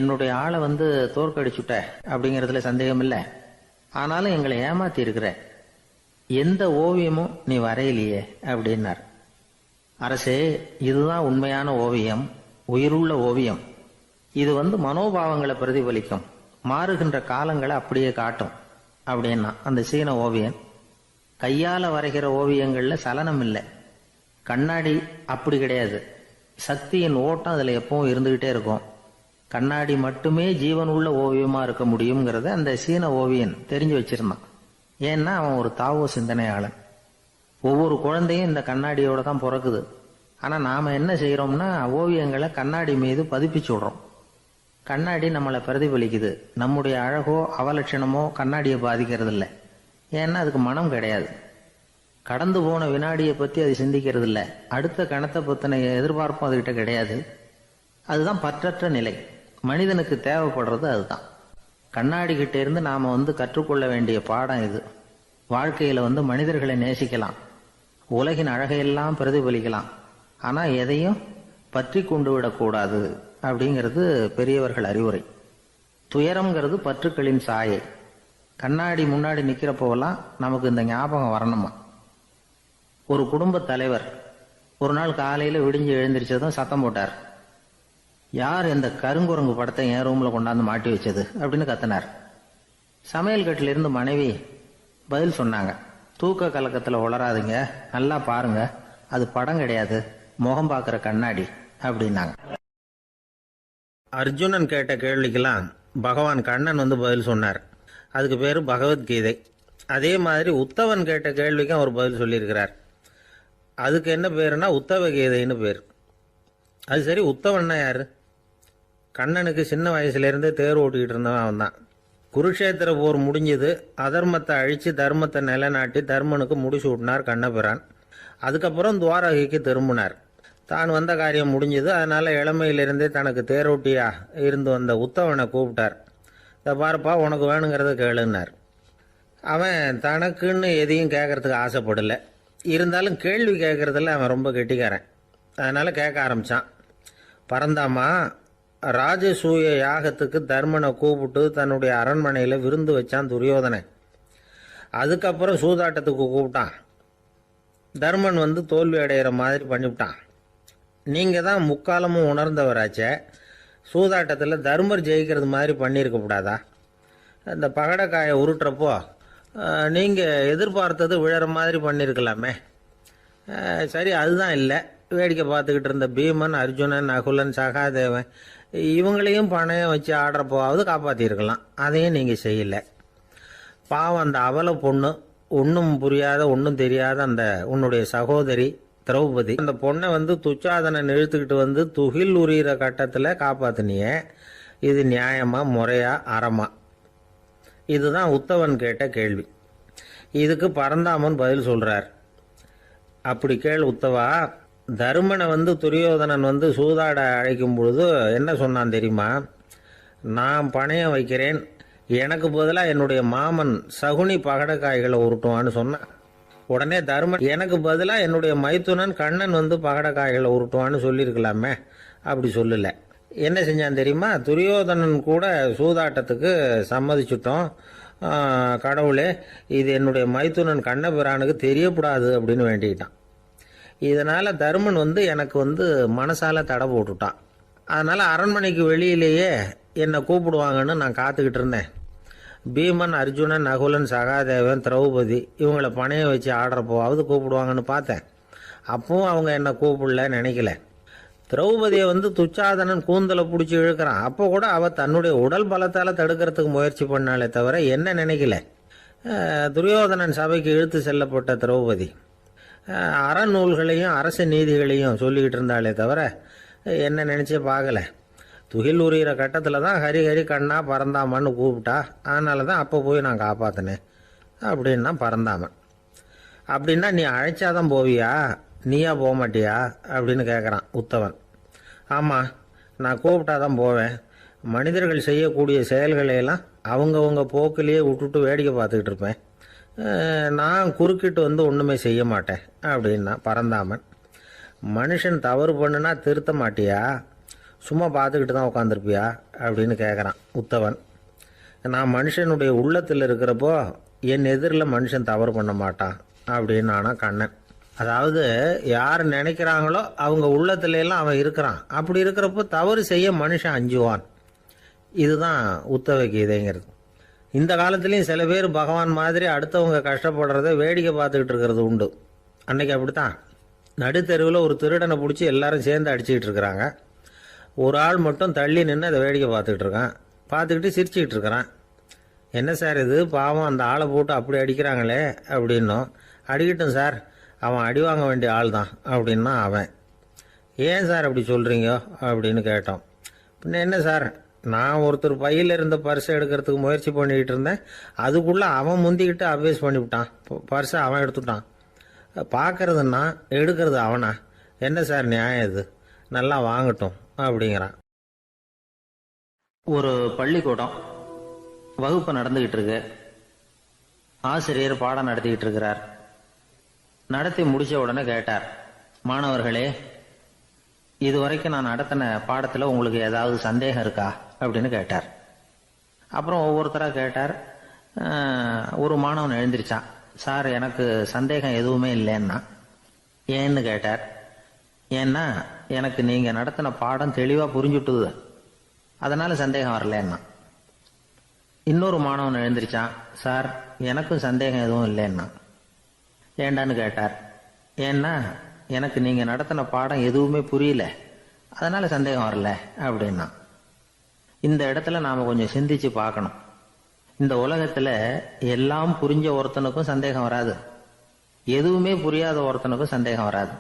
என்னுடைய ஆளை தோற்கடிச்சுட்ட அப்படிங்கறதுல சந்தேகம் இல்லை. ஆனாலும் எங்களை ஏமாத்தி இருக்கிற, எந்த ஓவியமும் நீ வரையிலையே அப்படின்னார். அரசே, இதுதான் உண்மையான ஓவியம், உயிருள்ள ஓவியம். இது மனோபாவங்களை பிரதிபலிக்கும், மாறுகின்ற காலங்களை அப்படியே காட்டும் அப்படின்னா அந்த சீன ஓவியன். கையால வரைகிற ஓவியங்கள்ல சலனம் இல்லை, கண்ணாடி அப்படி கிடையாது. சக்தியின் ஓட்டம் அதுல எப்பவும் இருந்துகிட்டே இருக்கும். கண்ணாடி மட்டுமே ஜீவன் உள்ள ஓவியமா இருக்க முடியுங்கிறத அந்த சீன ஓவியன் தெரிஞ்சு வச்சிருந்தான். ஏன்னா அவன் ஒரு தாவோ சிந்தனையாளன். ஒவ்வொரு குழந்தையும் இந்த கண்ணாடியோட தான் பிறக்குது. ஆனா நாம என்ன செய்யறோம்னா ஓவியங்களை கண்ணாடி மீது பதிப்பிச்சு விடுறோம். கண்ணாடி நம்மளை பிரதிபலிக்குது. நம்முடைய அழகோ அவலட்சணமோ கண்ணாடியை பாதிக்கிறது இல்லை. ஏன்னா அதுக்கு மனம் கிடையாது. கடந்து போன வினாடியை பத்தி அது சிந்திக்கிறது இல்லை. அடுத்த கணத்தை பத்தின எதிர்பார்ப்பும் அதுகிட்ட கிடையாது. அதுதான் பற்றற்ற நிலை. மனிதனுக்கு தேவைப்படுறது அதுதான். கண்ணாடி கிட்ட இருந்து நாம கற்றுக்கொள்ள வேண்டிய பாடம் இது. வாழ்க்கையில மனிதர்களை நேசிக்கலாம், உலகின் அழகையெல்லாம் பிரதிபலிக்கலாம், ஆனா எதையும் பற்றி கொண்டு விடக்கூடாது அப்படிங்கிறது பெரியவர்கள் அறிவுரை. துயரம்ங்கிறது பற்றுக்களின் சாயை. கண்ணாடி முன்னாடி நிக்கிறப்போவெல்லாம் நமக்கு இந்த ஞாபகம் வரணுமா. ஒரு குடும்ப தலைவர் ஒரு நாள் காலையில விடிஞ்சு எழுந்திரிச்சதும் சத்தம் போட்டார். யார் இந்த கருங்குரங்கு படத்தை என் ரூம்ல கொண்டாந்து மாட்டி வச்சது அப்படின்னு கத்தினார். சமையல் கட்டில இருந்து மனைவி பதில் சொன்னாங்க. தூக்க கலக்கத்துல உளராதுங்க, நல்லா பாருங்க, அது படம் கிடையாது, முகம் பார்க்கிற கண்ணாடி அப்படின்னாங்க. அர்ஜுனன் கேட்ட கேள்விக்கெல்லாம் பகவான் கண்ணன் பதில் சொன்னார். அதுக்கு பேரு பகவத்கீதை. அதே மாதிரி உத்தவன் கேட்ட கேள்விக்கும் அவர் பதில் சொல்லியிருக்கிறார். அதுக்கு என்ன பேருனா உத்தவ கீதைன்னு பேர். அது சரி, உத்தவன்னா யாரு? கண்ணனுக்கு சின்ன வயசுலேருந்தே தேர் ஓட்டிக்கிட்டு இருந்தவன் அவன் தான். குருஷேத்திர போர் முடிஞ்சது. அதர்மத்தை அழித்து தர்மத்தை நிலைநாட்டி தர்மனுக்கு முடிச்சு விட்டினார் கண்ணபிரான். அதுக்கப்புறம் துவாரகைக்கு திரும்பினார். தான் வந்த காரியம் முடிஞ்சது. அதனால இளமையிலிருந்தே தனக்கு தேரோட்டியா இருந்து வந்த உத்தவனை கூப்பிட்டார். இதை பாருப்பா, உனக்கு வேணுங்கிறத கேளுன்னார். அவன் தனக்குன்னு எதையும் கேட்கறதுக்கு ஆசைப்படலை. இருந்தாலும் கேள்வி கேட்கறதுல அவன் ரொம்ப கெட்டிக்காரன். அதனால கேட்க ஆரம்பிச்சான். பரந்தாமா, ராஜசூய யாகத்துக்கு தர்மனை கூப்பிட்டு தன்னுடைய அரண்மனையில் விருந்து வச்சான் துரியோதனன். அதுக்கப்புறம் சூதாட்டத்துக்கு கூப்பிட்டான். தர்மன் தோல்வி அடைகிற மாதிரி பண்ணிவிட்டான். நீங்கள் தான் முக்காலமும் உணர்ந்தவராச்சே, சூதாட்டத்தில் தர்மர் ஜெயிக்கிறது மாதிரி பண்ணியிருக்க கூடாதா? இந்த பகடக்காயை உருட்டுறப்போ நீங்கள் எதிர்பார்த்தது விழற மாதிரி பண்ணியிருக்கலாமே. சரி, அதுதான் இல்லை. வேடிக்கை பார்த்துக்கிட்டு இருந்த பீமன், அர்ஜுனன், நகுலன், சகாதேவன் இவங்களையும் பணையம் வச்சு ஆடுறப்போவாவது காப்பாற்றிருக்கலாம். அதையும் நீங்கள் செய்யலை. பாவம் அந்த அவல பொண்ணு, ஒன்றும் புரியாத ஒன்றும் தெரியாத அந்த உன்னுடைய சகோதரி திரௌபதி, அந்த பொண்ணை துச்சாதனன் இழுத்துக்கிட்டு துகில் உரிகிற கட்டத்தில் காப்பாத்தினியே. இது நியாயமா, முறையா, அறமா? இதுதான் உத்தவன் கேட்ட கேள்வி. இதுக்கு பரந்தாமன் பதில் சொல்றார். அப்படி கேள் உத்தவா. தருமனை துரியோதனன் சூதாட அழைக்கும் பொழுது என்ன சொன்னான் தெரியுமா? நான் பணையம் வைக்கிறேன், எனக்கு பதிலாக என்னுடைய மாமன் சகுனி பகடக்காய்களை உருட்டுவான்னு சொன்னான். உடனே தருமன், எனக்கு பதிலாக என்னுடைய மைத்துனன் கண்ணன் பகடக்காய்களை உருட்டுவான்னு சொல்லியிருக்கலாமே. அப்படி சொல்லலை. என்ன செஞ்சான் தெரியுமா? துரியோதனன் கூட சூதாட்டத்துக்கு சம்மதிச்சுட்டோம், கடவுளே இது என்னுடைய மைத்துனன் கண்ணபிரானுக்கு தெரியக்கூடாது அப்படின்னு வேண்டிக்கிட்டான். இதனால் தருமன் எனக்கு மனசால தடை போட்டுட்டான். அதனால் அரண்மனைக்கு வெளியிலேயே என்னை கூப்பிடுவாங்கன்னு நான் காத்துக்கிட்டு இருந்தேன். பீமன், அர்ஜுனன், நகுலன், சகாதேவன், திரௌபதி இவங்களை பணையம் வச்சு ஆடுறப்போவாவது கூப்பிடுவாங்கன்னு பார்த்தேன். அப்பவும் அவங்க என்னை கூப்பிடல, நினைக்கல. திரௌபதியை துச்சாதனன் கூந்தலை பிடிச்சி இழுக்கிறான். அப்போ கூட அவள் தன்னுடைய உடல் பலத்தால் தடுக்கிறதுக்கு முயற்சி பண்ணாலே தவிர என்ன நினைக்கல. துரியோதனன் சபைக்கு இழுத்து செல்லப்பட்ட திரௌபதி அறநூல்களையும் அரச நீதிகளையும் சொல்லிக்கிட்டு இருந்தாலே தவிர என்ன நினச்சே பார்க்கல. துகில் உரிகிற கட்டத்தில் தான் ஹரி ஹரி கண்ணா பரந்தாமன்னு கூப்பிட்டா. அதனால தான் அப்போ போய் நான் காப்பாற்றினேன் அப்படின்னா பரந்தாமன். அப்படின்னா நீ அழைச்சாதான் போவியா, நீயா போக மாட்டியா அப்படின்னு கேட்குறான் உத்தவன். ஆமாம், நான் கூப்பிட்டா தான் போவேன். மனிதர்கள் செய்யக்கூடிய செயல்களையெல்லாம் அவங்கவுங்க போக்கிலேயே விட்டுட்டு வேடிக்கை பார்த்துக்கிட்டு இருப்பேன். நான் குறுக்கிட்டு ஒன்றுமே செய்ய மாட்டேன் அப்படின்னா பரந்தாமன். மனுஷன் தவறு பண்ணுனா திருத்த மாட்டியா? சும்மா பார்த்துக்கிட்டு தான் உட்காந்துருப்பியா அப்படின்னு கேட்குறான் உத்தவன். நான் மனுஷனுடைய உள்ளத்தில் இருக்கிறப்போ என் எதிரில் மனுஷன் தவறு பண்ண மாட்டான் அப்படின்னு ஆனால் கண்ணன். அதாவது யார் நினைக்கிறாங்களோ அவங்க உள்ளத்துல எல்லாம் அவன் இருக்கிறான். அப்படி இருக்கிறப்போ தவறு செய்ய மனுஷன் அஞ்சுவான். இதுதான் உத்தவ கீதைங்கிறது. இந்த காலத்துலேயும் சில பேர் பகவான் மாதிரி அடுத்தவங்க கஷ்டப்படுறத வேடிக்கை பார்த்துக்கிட்டு இருக்கிறது உண்டு. அன்னைக்கு அப்படித்தான் நடுத்தெருவில் ஒரு திருடனை பிடிச்சி எல்லாரும் சேர்ந்து அடிச்சுக்கிட்டு இருக்கிறாங்க. ஒரு ஆள் மட்டும் தள்ளி நின்று அதை வேடிக்கை பார்த்துக்கிட்டு இருக்கான். பார்த்துக்கிட்டு சிரிச்சுக்கிட்டு இருக்கிறான். என்ன சார் இது, பாவம் அந்த ஆளை போட்டு அப்படி அடிக்கிறாங்களே அப்படின்னும். அடிக்கட்டும் சார், அவன் அடி வாங்க வேண்டிய ஆள் தான் அப்படின்னா அவன். ஏன் சார் அப்படி சொல்கிறீங்க அப்படின்னு கேட்டோம். பின்ன என்ன சார், நான் ஒருத்தர் பையில் இருந்த பர்ஸை எடுக்கிறதுக்கு முயற்சி பண்ணிக்கிட்டு இருந்தேன். அதுக்குள்ளே அவன் முந்திக்கிட்டு அப்வேஸ் பண்ணிவிட்டான். பர்ஸை அவன் எடுத்துட்டான். பார்க்கறதுன்னா எடுக்கிறது அவனா? என்ன சார் நியாயம் இது? நல்லா வாங்கட்டும் அப்படிங்கிறான். ஒரு பள்ளிக்கூடம் வகுப்பு நடந்துக்கிட்டு இருக்கு. ஆசிரியர் பாடம் நடத்திக்கிட்டு இருக்கிறார். நடத்தி முடிச்ச உடனே கேட்டார், மாணவர்களே, இதுவரைக்கும் நான் நடத்தின பாடத்தில் உங்களுக்கு ஏதாவது சந்தேகம் இருக்கா அப்படின்னு கேட்டார். அப்புறம் ஒவ்வொருத்தராக கேட்டார். ஒரு மாணவன் எழுந்திருச்சான். சார், எனக்கு சந்தேகம் எதுவுமே இல்லைன்னா. ஏன்னு கேட்டார். ஏன்னா எனக்கு நீங்கள் நடத்தின பாடம் தெளிவாக புரிஞ்சுட்டுது, அதனால் சந்தேகம் வரலன்னா. இன்னொரு மாணவன் எழுந்திருச்சான். சார், எனக்கும் சந்தேகம் எதுவும் இல்லைன்னா. ஏண்டான்னு கேட்டார். ஏன்னா எனக்கு நீங்கள் நடத்தின பாடம் எதுவுமே புரியல, அதனால் சந்தேகம் வரல அப்படின்னா. இந்த இடத்துல நாம் கொஞ்சம் சிந்திச்சு பார்க்கணும். இந்த உலகத்தில் எல்லாம் புரிஞ்ச ஒருத்தனுக்கும் சந்தேகம் வராது, எதுவுமே புரியாத ஒருத்தனுக்கும் சந்தேகம் வராது.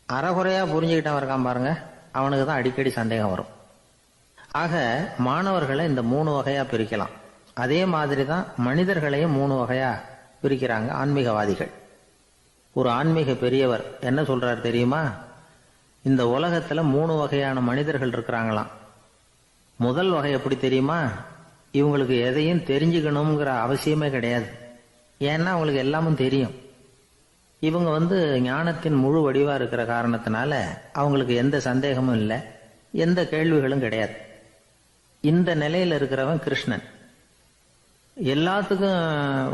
அறகுறையாக புரிஞ்சுக்கிட்டவன் இருக்கான் பாருங்க, அவனுக்கு தான் அடிக்கடி சந்தேகம் வரும். ஆக மாணவர்களை இந்த 3 வகையாக பிரிக்கலாம். அதே மாதிரி தான் மனிதர்களையும் 3 வகையாக பிரிக்கிறாங்க ஆன்மீகவாதிகள். ஒரு ஆன்மீக பெரியவர் என்ன சொல்றார் தெரியுமா? இந்த உலகத்துல 3 வகையான மனிதர்கள் இருக்கிறாங்களாம். முதல் வகை எப்படி தெரியுமா? இவங்களுக்கு எதையும் தெரிஞ்சுக்கணுங்கிற அவசியமே கிடையாது. ஏன்னா அவங்களுக்கு எல்லாமும் தெரியும். இவங்க ஞானத்தின் முழு வடிவா இருக்கிற காரணத்தினால அவங்களுக்கு எந்த சந்தேகமும் இல்லை, எந்த கேள்விகளும் கிடையாது. இந்த நிலையில இருக்கிறவன் கிருஷ்ணன். எல்லாத்துக்கும்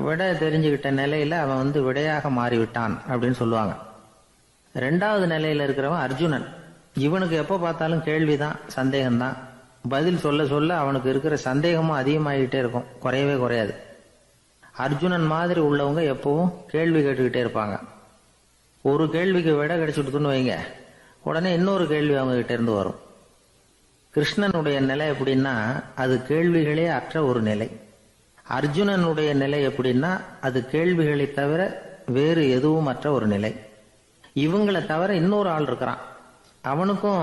விட தெரிஞ்சுக்கிட்ட நிலையில அவன் விடையாக மாறிவிட்டான் அப்படின்னு சொல்லுவாங்க. 2வது நிலையில இருக்கிறவன் அர்ஜுனன். இவனுக்கு எப்போ பார்த்தாலும் கேள்விதான், சந்தேகம்தான். பதில் சொல்ல சொல்ல அவனுக்கு இருக்கிற சந்தேகமும் அதிகமாகிட்டே இருக்கும், குறையவே குறையாது. அர்ஜுனன் மாதிரி உள்ளவங்க எப்பவும் கேள்வி கேட்டுக்கிட்டே இருப்பாங்க. ஒரு கேள்விக்கு விட கிடைச்சுட்டுன்னு வைங்க, உடனே இன்னொரு கேள்வி அவங்க கிட்ட இருந்து வரும். கிருஷ்ணனுடைய நிலை எப்படின்னா அது கேள்விகளே அற்ற ஒரு நிலை. அர்ஜுனனுடைய நிலை எப்படின்னா அது கேள்விகளை தவிர வேறு எதுவும் அற்ற ஒரு நிலை. இவங்களை தவிர இன்னொரு ஆள் இருக்கிறான், அவனுக்கும்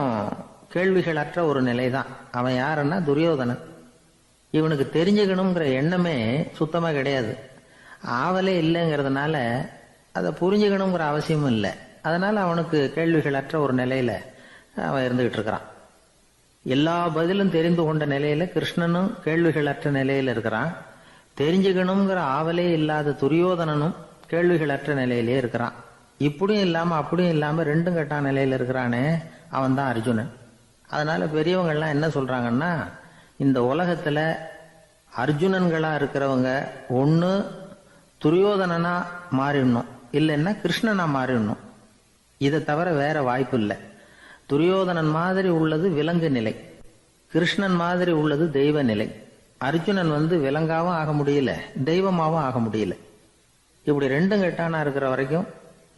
கேள்விகள் அற்ற ஒரு நிலை தான். அவன் யாருன்னா துரியோதனன். இவனுக்கு தெரிஞ்சுக்கணுங்கிற எண்ணமே சுத்தமாக கிடையாது. ஆவலே இல்லைங்கிறதுனால அதை புரிஞ்சுக்கணுங்கிற அவசியமும் இல்லை. அதனால அவனுக்கு கேள்விகள் அற்ற ஒரு நிலையில அவன் இருந்துகிட்டு இருக்கிறான். எல்லா பதிலும் தெரிந்து கொண்ட நிலையில கிருஷ்ணனும் கேள்விகள் அற்ற நிலையில இருக்கிறான். தெரிஞ்சுக்கணுங்கிற ஆவலே இல்லாத துரியோதனனும் கேள்விகள் அற்ற நிலையிலே இருக்கிறான். இப்படியும் இல்லாம அப்படியும் இல்லாம 2ம் கெட்டான நிலையில இருக்கிறானே, அவன் தான் அர்ஜுனன். அதனால பெரியவங்கள்லாம் என்ன சொல்றாங்கன்னா, இந்த உலகத்துல அர்ஜுனன்களா இருக்கிறவங்க ஒண்ணு துரியோதனனா மாறிடணும், இல்லைன்னா கிருஷ்ணனா மாறிடணும். இதை தவிர வேற வாய்ப்பு இல்லை. துரியோதனன் மாதிரி உள்ளது விலங்கு நிலை, கிருஷ்ணன் மாதிரி உள்ளது தெய்வ நிலை. அர்ஜுனன் விலங்காவும் ஆக முடியல, தெய்வமாவும் ஆக முடியல. இப்படி 2ம் கெட்டானா இருக்கிற வரைக்கும்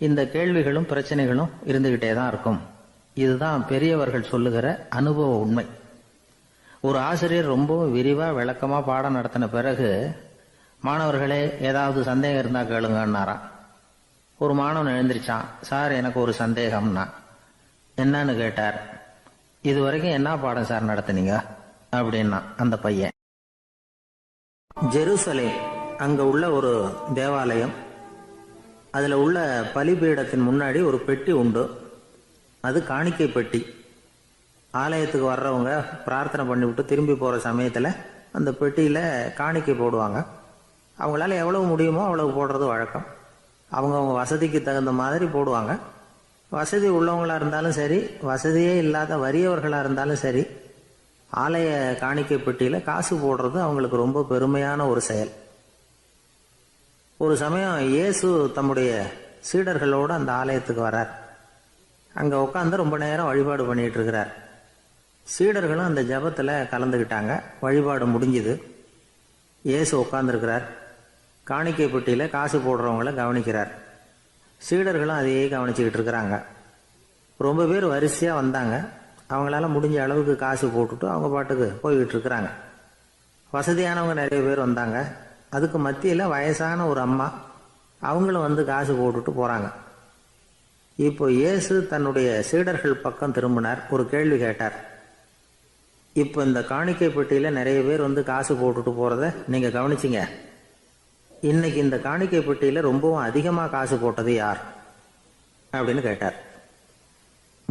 இந்த கேள்விகளும் பிரச்சனைகளும் இருந்துகிட்டே தான் இருக்கும். இதுதான் பெரியவர்கள் சொல்லுகிற அனுபவ உண்மை. ஒரு ஆசிரியர் ரொம்ப விரிவா விளக்கமா பாடம் நடத்தின பிறகு, மாணவர்களே ஏதாவது சந்தேகம் இருந்தா கேளுங்கன்னாராம். ஒரு மாணவன் எழுந்திருச்சான். சார், எனக்கு ஒரு சந்தேகம்னா. என்னன்னு கேட்டார். இது வரைக்கும் என்ன பாடம் சார் நடத்தினீங்க அப்படின்னா அந்த பையன். ஜெருசலேம் அங்க உள்ள ஒரு தேவாலயம். அதுல உள்ள பலிபீடத்தின் முன்னாடி ஒரு பெட்டி உண்டு. அது காணிக்கை பெட்டி. ஆலயத்துக்கு வர்றவங்க பிரார்த்தனை பண்ணிவிட்டு திரும்பி போற சமயத்துல அந்த பெட்டியில காணிக்கை போடுவாங்க. அவங்களால எவ்வளவு முடியுமோ அவ்வளவு போடுறது வழக்கம். அவங்க வசதிக்கு தகுந்த மாதிரி போடுவாங்க. வசதி உள்ளவங்களாக இருந்தாலும் சரி, வசதியே இல்லாத வறியவர்களாக இருந்தாலும் சரி, ஆலய காணிக்கை பெட்டியில் காசு போடுறது அவங்களுக்கு ரொம்ப பெருமையான ஒரு செயல். ஒரு சமயம் இயேசு தம்முடைய சீடர்களோடு அந்த ஆலயத்துக்கு வரார். அங்கே உட்காந்து ரொம்ப நேரம் வழிபாடு பண்ணிட்டு இருக்கிறார். சீடர்களும் அந்த ஜபத்தில் கலந்துக்கிட்டாங்க. வழிபாடு முடிஞ்சுது. இயேசு உட்காந்துருக்கிறார். காணிக்கை பெட்டியில் காசு போடுறவங்கள கவனிக்கிறார். சீடர்களும் அதையே கவனிச்சுக்கிட்டு இருக்கிறாங்க. ரொம்ப பேர் வரிசையாக வந்தாங்க. அவங்களால முடிஞ்ச அளவுக்கு காசு போட்டுட்டு அவங்க பாட்டுக்கு போய்கிட்டு இருக்கிறாங்க. வசதியானவங்க நிறைய பேர் வந்தாங்க. அதுக்கு மத்தியில் வயசான ஒரு அம்மா, அவங்களும் வந்து காசு போட்டுட்டு போகிறாங்க. இப்போ இயேசு தன்னுடைய சீடர்கள் பக்கம் திரும்பினார். ஒரு கேள்வி கேட்டார். இப்போ இந்த காணிக்கை பெட்டியில் நிறைய பேர் வந்து காசு போட்டுட்டு போகிறத நீங்கள் கவனிச்சிங்க. இன்னைக்கு இந்த காணிக்கை பெட்டியில் ரொம்பவும் அதிகமாக காசு போட்டது யார் அப்படின்னு கேட்டார்.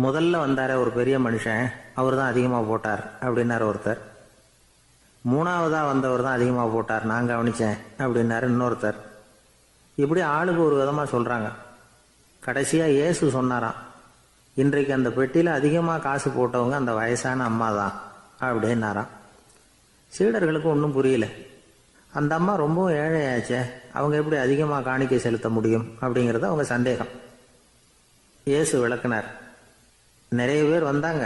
முதல்ல வந்தார ஒரு பெரிய மனுஷன், அவர் தான் அதிகமாக போட்டார் அப்படின்னாரு ஒருத்தர். மூணாவதாக வந்தவர் தான் அதிகமாக போட்டார், நான் கவனித்தேன் அப்படின்னாரு இன்னொருத்தர். இப்படி ஆளுக்கு ஒரு விதமாக சொல்கிறாங்க. கடைசியாக இயேசு சொன்னாராம், இன்றைக்கு அந்த பெட்டியில் அதிகமாக காசு போட்டவங்க அந்த வயசான அம்மா தான் அப்படின்னாராம். சீடர்களுக்கு ஒன்றும் புரியல. அந்த அம்மா ரொம்பவும் ஏழையாச்சே, அவங்க எப்படி அதிகமாக காணிக்கை செலுத்த முடியும் அப்படிங்கிறது அவங்க சந்தேகம். இயேசு விளக்குனார். நிறைய பேர் வந்தாங்க,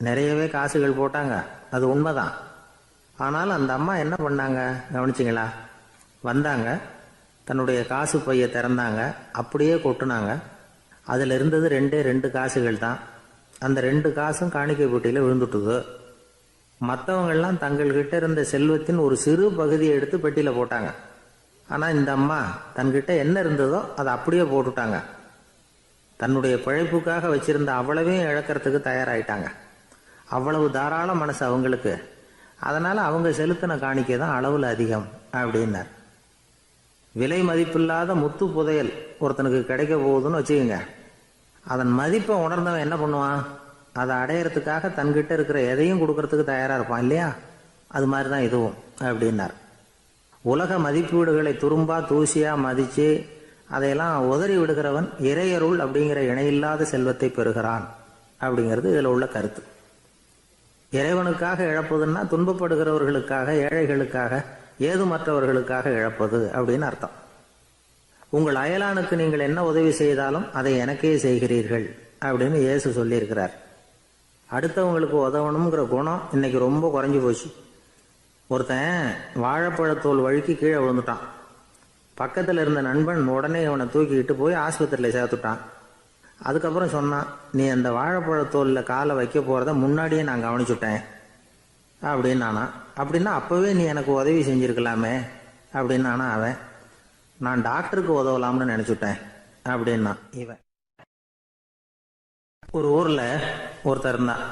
நிறையவே காசுகள் போட்டாங்க, அது உண்மைதான். ஆனால் அந்த அம்மா என்ன பண்ணாங்க கவனிச்சிங்களா? வந்தாங்க, தன்னுடைய காசு பையை திறந்தாங்க, அப்படியே கொட்டுனாங்க. அதில் இருந்தது ரெண்டு காசுகள் தான். அந்த 2 காசும் காணிக்கை பெட்டியில் விழுந்துட்டுது. மற்றவங்கள்லாம் தங்கள்கிட்ட இருந்த செல்வத்தின் ஒரு சிறு பகுதியை எடுத்து பெட்டியில் போட்டாங்க. ஆனால் இந்த அம்மா தன்கிட்ட என்ன இருந்ததோ அதை அப்படியே போட்டுட்டாங்க. தன்னுடைய பிழைப்புக்காக வச்சிருந்த அவ்வளவையும் இழக்கிறதுக்கு தயாராயிட்டாங்க. அவ்வளவு தாராள மனசு அவங்களுக்கு. அதனால் அவங்க செலுத்தின காணிக்கை தான் அளவில் அதிகம் அப்படின்னார். விலை மதிப்பில்லாத முத்து புதையல் ஒருத்தனுக்கு கிடைக்க போகுதுன்னு வச்சுக்கோங்க. அதன் மதிப்பை உணர்ந்தவன் என்ன பண்ணுவான்? அதை அடையிறதுக்காக தன்கிட்ட இருக்கிற எதையும் கொடுக்கறதுக்கு தயாராக இருப்பான் இல்லையா? அது மாதிரி தான் இதுவும் அப்படின்னார். உலக மதிப்பீடுகளை துரும்பா தூசியாக மதித்து அதையெல்லாம் உதறி விடுகிறவன் இறையருள் அப்படிங்கிற இணையில்லாத செல்வத்தை பெறுகிறான் அப்படிங்கிறது இதில் உள்ள கருத்து. இறைவனுக்காக இழப்பதுன்னா துன்பப்படுகிறவர்களுக்காக, ஏழைகளுக்காக, ஏதுமற்றவர்களுக்காக இழப்பது அப்படின்னு அர்த்தம். உங்கள் அயலானுக்கு நீங்கள் என்ன உதவி செய்தாலும் அதை எனக்கே செய்கிறீர்கள் அப்படின்னு இயேசு சொல்லியிருக்கிறார். அடுத்தவங்களுக்கு உதவணுங்கிற குணம் இன்னைக்கு ரொம்ப குறைஞ்சி போச்சு. ஒருத்தன் வாழைப்பழத்தோல் வழுக்கி கீழே விழுந்துட்டான். பக்கத்தில் இருந்த நண்பன் உடனே இவனை தூக்கிக்கிட்டு போய் ஆஸ்பத்திரியில் சேர்த்துட்டான். அதுக்கப்புறம் சொன்னான், நீ அந்த வாழைப்பழத்தோலில் காலை வைக்க போகிறத முன்னாடியே நான் கவனிச்சுட்டேன் அப்படின்னானா. அப்படின்னா அப்போவே நீ எனக்கு உதவி செஞ்சுருக்கலாமே அப்படின்னானா அவன். நான் டாக்டருக்கு உதவலாம்னு நினச்சிட்டேன் அப்படின்னா இவன். ஒரு ஊரில் ஒருத்தர் இருந்தான்.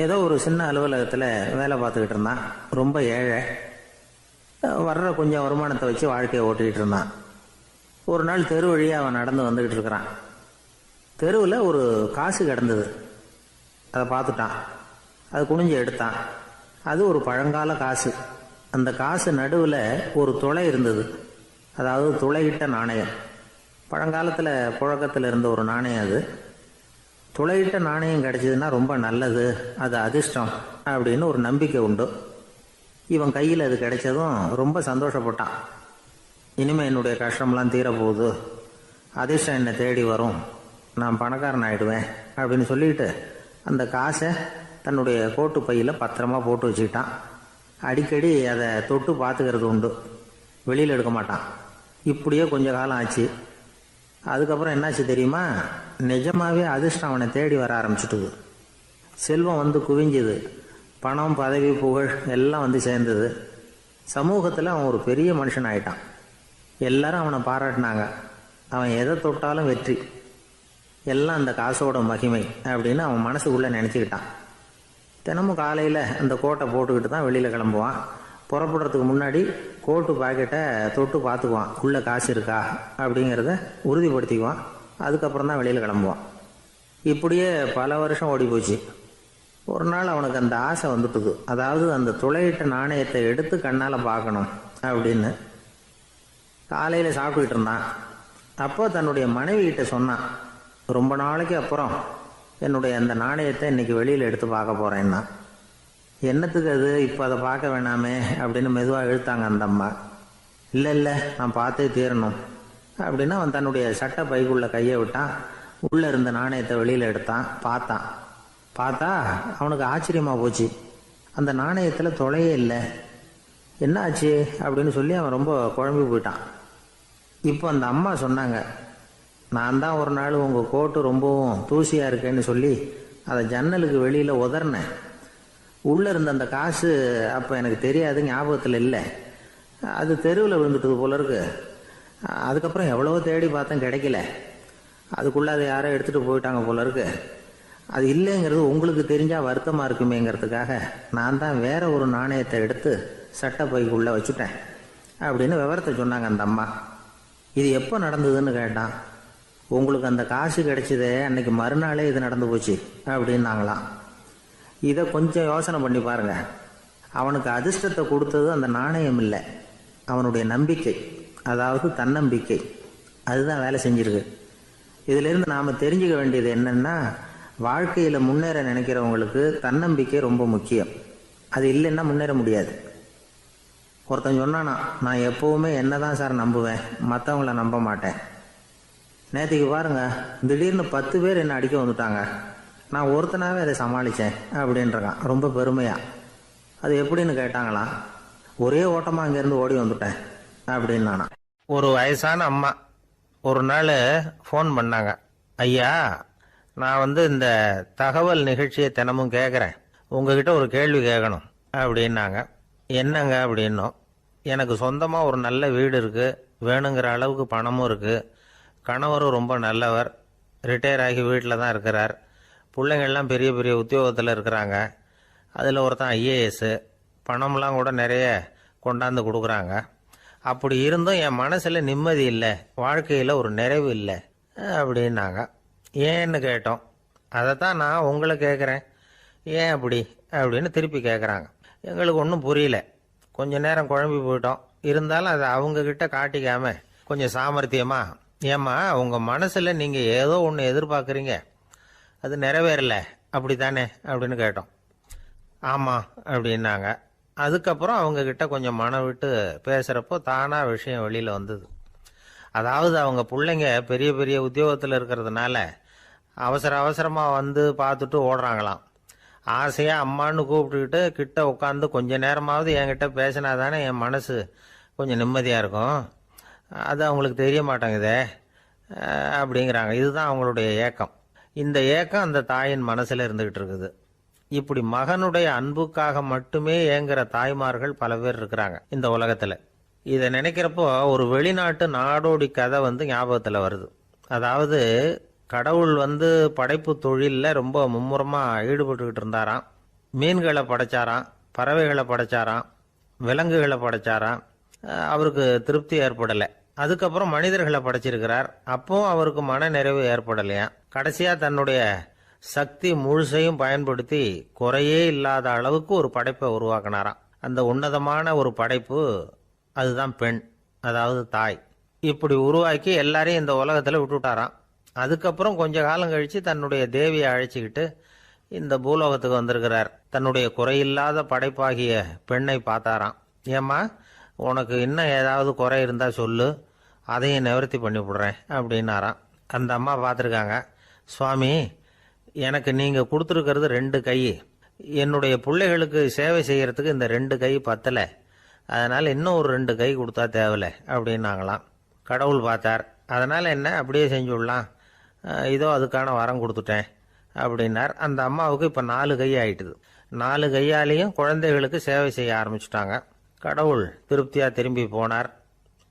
ஏதோ ஒரு சின்ன அலுவலகத்தில் வேலை பார்த்துக்கிட்டு இருந்தான். ரொம்ப ஏழை. வர்ற கொஞ்சம் வருமானத்தை வச்சு வாழ்க்கையை ஓட்டிக்கிட்டு இருந்தான். ஒரு நாள் தெரு வழியாக அவன் நடந்து வந்துக்கிட்டு இருக்கிறான். தெருவில் ஒரு காசு கிடந்தது. அதை பார்த்துட்டான். அது குனிஞ்சு எடுத்தான். அது ஒரு பழங்கால காசு. அந்த காசு நடுவில் ஒரு துளை இருந்தது. அதாவது துளையிட்ட நாணயம். பழங்காலத்தில் புழக்கத்தில் இருந்த ஒரு நாணயம் அது. துளையிட்ட நாணயம் கிடைச்சதுன்னா ரொம்ப நல்லது, அது அதிர்ஷ்டம் அப்படின்னு ஒரு நம்பிக்கை உண்டு. இவன் கையில் அது கிடைச்சதும் ரொம்ப சந்தோஷப்பட்டான். இனிமேல் என்னுடைய கஷ்டம்லாம் தீரப்போகுது, அதிர்ஷ்டம் என்னை தேடி வரும், நான் பணக்காரன் ஆகிடுவேன் அப்படின்னு சொல்லிட்டு அந்த காசை தன்னுடைய கோட்டு பையில் பத்திரமா போட்டு வச்சுக்கிட்டான். அடிக்கடி அதை தொட்டு பார்த்துக்கிறது உண்டு, வெளியில் எடுக்க மாட்டான். இப்படியே கொஞ்ச காலம் ஆச்சு. அதுக்கப்புறம் என்னாச்சு தெரியுமா? நிஜமாவே அதிர்ஷ்டம் அவனை தேடி வர ஆரம்பிச்சுட்டுது. செல்வம் வந்து குவிஞ்சுது. பணம், பதவி, புகழ் எல்லாம் வந்து சேர்ந்தது. சமூகத்தில் அவன் ஒரு பெரிய மனுஷன் ஆயிட்டான். எல்லாரும் அவனை பாராட்டினாங்க. அவன் எதை தொட்டாலும் வெற்றி, எல்லாம் அந்த காசோட மகிமை அப்படின்னு அவன் மனசுக்குள்ளே நினச்சிக்கிட்டான். தினமும் காலையில் அந்த கோட்டை போட்டுக்கிட்டு தான் வெளியில் கிளம்புவான். புறப்படுறதுக்கு முன்னாடி கோட்டு பாக்கெட்டை தொட்டு பார்த்துக்குவான், உள்ளே காசு இருக்கா அப்படிங்கிறத உறுதிப்படுத்திக்குவான். அதுக்கப்புறம் தான் வெளியில் கிளம்புவான். இப்படியே பல வருஷம் ஓடி போச்சு. ஒரு நாள் அவனுக்கு அந்த ஆசை வந்துட்டுது. அதாவது அந்த துளையிட்ட நாணயத்தை எடுத்து கண்ணால் பார்க்கணும் அப்படின்னு. காலையில் சாப்பிட்டுக்கிட்டு இருந்தான். அப்போ தன்னுடைய மனைவி கிட்ட சொன்னான், ரொம்ப நாளைக்கு அப்புறம் என்னுடைய அந்த நாணயத்தை இன்னைக்கு வெளியில் எடுத்து பார்க்க போகிறேன்னா. என்னத்துக்கு அது, இப்போ அதை பார்க்க வேணாமே அப்படின்னு மெதுவாக இழுத்தாங்க அந்த அம்மா. இல்லை இல்லை, நான் பார்த்தே தீரணும் அப்படின்னு அவன் தன்னுடைய சட்டை பைக்குள்ளே கையை விட்டான். உள்ளே இருந்த நாணயத்தை வெளியில் எடுத்தான். பார்த்தா அவனுக்கு ஆச்சரியமாக போச்சு. அந்த நாணயத்தில் தொலையே இல்லை. என்ன ஆச்சு அப்படின்னு சொல்லி அவன் ரொம்ப குழம்பி போயிட்டான். இப்போ அந்த அம்மா சொன்னாங்க, நான் தான் ஒரு நாள் உங்கள் கோட்டு ரொம்பவும் தூசியாக இருக்கேன்னு சொல்லி அதை ஜன்னலுக்கு வெளியில் உதறினேன். உள்ளே இருந்த அந்த காசு அப்போ எனக்கு தெரியாது, ஞாபகத்தில் இல்லை. அது தெருவில் விழுந்துட்டது போல இருக்கு. அதுக்கப்புறம் எவ்வளவோ தேடி பார்த்தேன், கிடைக்கல. அதுக்குள்ளே அதை யாரோ எடுத்துகிட்டு போயிட்டாங்க போல இருக்கு. அது இல்லைங்கிறது உங்களுக்கு தெரிஞ்சால் வருத்தமாக இருக்குமேங்கிறதுக்காக நான் தான் வேற ஒரு நாணயத்தை எடுத்து சட்டை பைக்குள்ளே வச்சுட்டேன் அப்படின்னு விவரத்தை சொன்னாங்க அந்த அம்மா. இது எப்போ நடந்ததுன்னு கேட்டான். உங்களுக்கு அந்த காசு கிடைச்சதே அன்னைக்கு மறுநாளே இது நடந்து போச்சு அப்படின்னாங்களாம். இதை கொஞ்சம் யோசனை பண்ணி பாருங்க. அவனுக்கு அதிர்ஷ்டத்தை கொடுத்தது அந்த நாணயம் இல்லை, அவனுடைய நம்பிக்கை, அதாவது தன்னம்பிக்கை. அதுதான் வேலை செஞ்சிருக்கு. இதிலிருந்து நாம் தெரிஞ்சுக்க வேண்டியது என்னன்னா, வாழ்க்கையில் முன்னேற நினைக்கிறவங்களுக்கு தன்னம்பிக்கை ரொம்ப முக்கியம். அது இல்லைன்னா முன்னேற முடியாது. ஒருத்தன் சொன்னானா, நான் எப்போவுமே என்ன தான் சார் நம்புவேன், மற்றவங்கள நம்ப மாட்டேன். நேற்றுக்கு பாருங்க, திடீர்னு 10 பேர் என்னை அடிக்க வந்துட்டாங்க, நான் ஒருத்தனாவே அதை சமாளித்தேன் அப்படின்றான் ரொம்ப பெருமையா. அது எப்படின்னு கேட்டாங்களாம். ஒரே ஓட்டமாக அங்கேருந்து ஓடி வந்துட்டேன் அப்படின்னு நானா. ஒரு வயசான அம்மா ஒரு நாள் ஃபோன் பண்ணாங்க. ஐயா, நான் இந்த தகவல் நிகழ்ச்சியை தினமும் கேட்குறேன், உங்ககிட்ட ஒரு கேள்வி கேட்கணும் அப்படின்னாங்க. என்னங்க அப்படின்னோம். எனக்கு சொந்தமாக ஒரு நல்ல வீடு இருக்குது, வேணுங்கிற அளவுக்கு பணமும் இருக்குது, கணவரும் ரொம்ப நல்லவர், ரிட்டையர் ஆகி வீட்டில் தான் இருக்கிறார், பிள்ளைங்கள்லாம் பெரிய பெரிய உத்தியோகத்தில் இருக்கிறாங்க, அதில் ஒருத்தன் ஐஏஎஸ், பணம்லாம் கூட நிறைய கொண்டாந்து கொடுக்குறாங்க. அப்படி இருந்தும் என் மனசில் நிம்மதி இல்லை, வாழ்க்கையில் ஒரு நிறைவு இல்லை அப்படின்னாங்க. ஏன்னு கேட்டோம். அதைத்தான் நான் உங்களை கேட்குறேன், ஏன் அப்படி அப்படின்னு திருப்பி கேட்குறாங்க. எங்களுக்கு ஒன்றும் புரியல. கொஞ்ச நேரம் குழம்பி போயிட்டோம். இருந்தாலும் அதை அவங்கக்கிட்ட காட்டிக்காம கொஞ்சம் சாமர்த்தியமா, ஏம்மா உங்கள் மனசில் நீங்கள் ஏதோ ஒன்று எதிர்பார்க்குறீங்க, அது நிறைவேறல அப்படி தானே அப்படின்னு கேட்டோம். ஆமாம் அப்படின்னாங்க. அதுக்கப்புறம் அவங்கக்கிட்ட கொஞ்சம் மனம் விட்டு பேசுகிறப்போ தானாக விஷயம் வெளியில் வந்தது. அதாவது அவங்க பிள்ளைங்க பெரிய பெரிய உத்தியோகத்தில் இருக்கிறதுனால அவசரமாக பார்த்துட்டு ஓடுறாங்களாம். ஆசையாக அம்மான்னு கூப்பிட்டுக்கிட்டு கிட்ட உட்காந்து கொஞ்ச நேரமாவது என்கிட்ட பேசினா தானே என் மனசு கொஞ்சம் நிம்மதியாக இருக்கும். அது அவங்களுக்கு தெரிய மாட்டேங்குதே அப்படிங்கிறாங்க. இதுதான் அவங்களுடைய ஏக்கம். இந்த ஏக்கம் அந்த தாயின் மனசில் இருந்துகிட்டு இருக்குது. இப்படி மகனுடைய அன்புக்காக மட்டுமே ஏங்குற தாய்மார்கள் பல பேர் இருக்கிறாங்க இந்த உலகத்தில். இதை நினைக்கிறப்போ ஒரு வெளிநாட்டு நாடோடி கதை ஞாபகத்தில் வருது. அதாவது கடவுள் படைப்பு தொழிலில் ரொம்ப மும்முரமாக ஈடுபட்டுக்கிட்டு இருந்தாராம். மீன்களை படைச்சாராம், பறவைகளை படைச்சாராம், விலங்குகளை படைச்சாராம். அவருக்கு திருப்தி ஏற்படலை. அதுக்கப்புறம் மனிதர்களை படைச்சிருக்கிறார். அப்பவும் அவருக்கு மன நிறைவு ஏற்படலையா. கடைசியாக தன்னுடைய சக்தி முழுசையும் பயன்படுத்தி குறையே இல்லாத அளவுக்கு ஒரு படைப்பை உருவாக்கினாராம். அந்த உன்னதமான ஒரு படைப்பு அதுதான் பெண், அதாவது தாய். இப்படி உருவாக்கி எல்லாரையும் இந்த உலகத்தில் விட்டுவிட்டாராம். அதுக்கப்புறம் கொஞ்ச காலம் கழித்து தன்னுடைய தேவியை அழைச்சிக்கிட்டு இந்த பூலோகத்துக்கு வந்திருக்கிறார். தன்னுடைய குறையில்லாத படைப்பாகிய பெண்ணை பார்த்தாராம். ஏம்மா, உனக்கு இன்னும் ஏதாவது குறை இருந்தால் சொல்லு, அதையும் நிவர்த்தி பண்ணி விடுறேன் அப்படின்னாராம். அந்த அம்மா பார்த்துருக்காங்க. சுவாமி, எனக்கு நீங்கள் கொடுத்துருக்கிறது 2 கை, என்னுடைய பிள்ளைகளுக்கு சேவை செய்கிறதுக்கு இந்த 2 கை பத்தலை, அதனால் இன்னும் ஒரு 2 கை கொடுத்தா தேவலை அப்படின்னாங்களாம். கடவுள் பார்த்தார். அதனால் என்ன, அப்படியே செஞ்சு விடலாம், இதோ அதுக்கான வரம் கொடுத்துட்டேன் அப்படின்னார். அந்த அம்மாவுக்கு இப்போ 4 கை ஆயிட்டுது. 4 கையாலேயும் குழந்தைகளுக்கு சேவை செய்ய ஆரம்பிச்சுட்டாங்க. கடவுள் திருப்தியாக திரும்பி போனார்.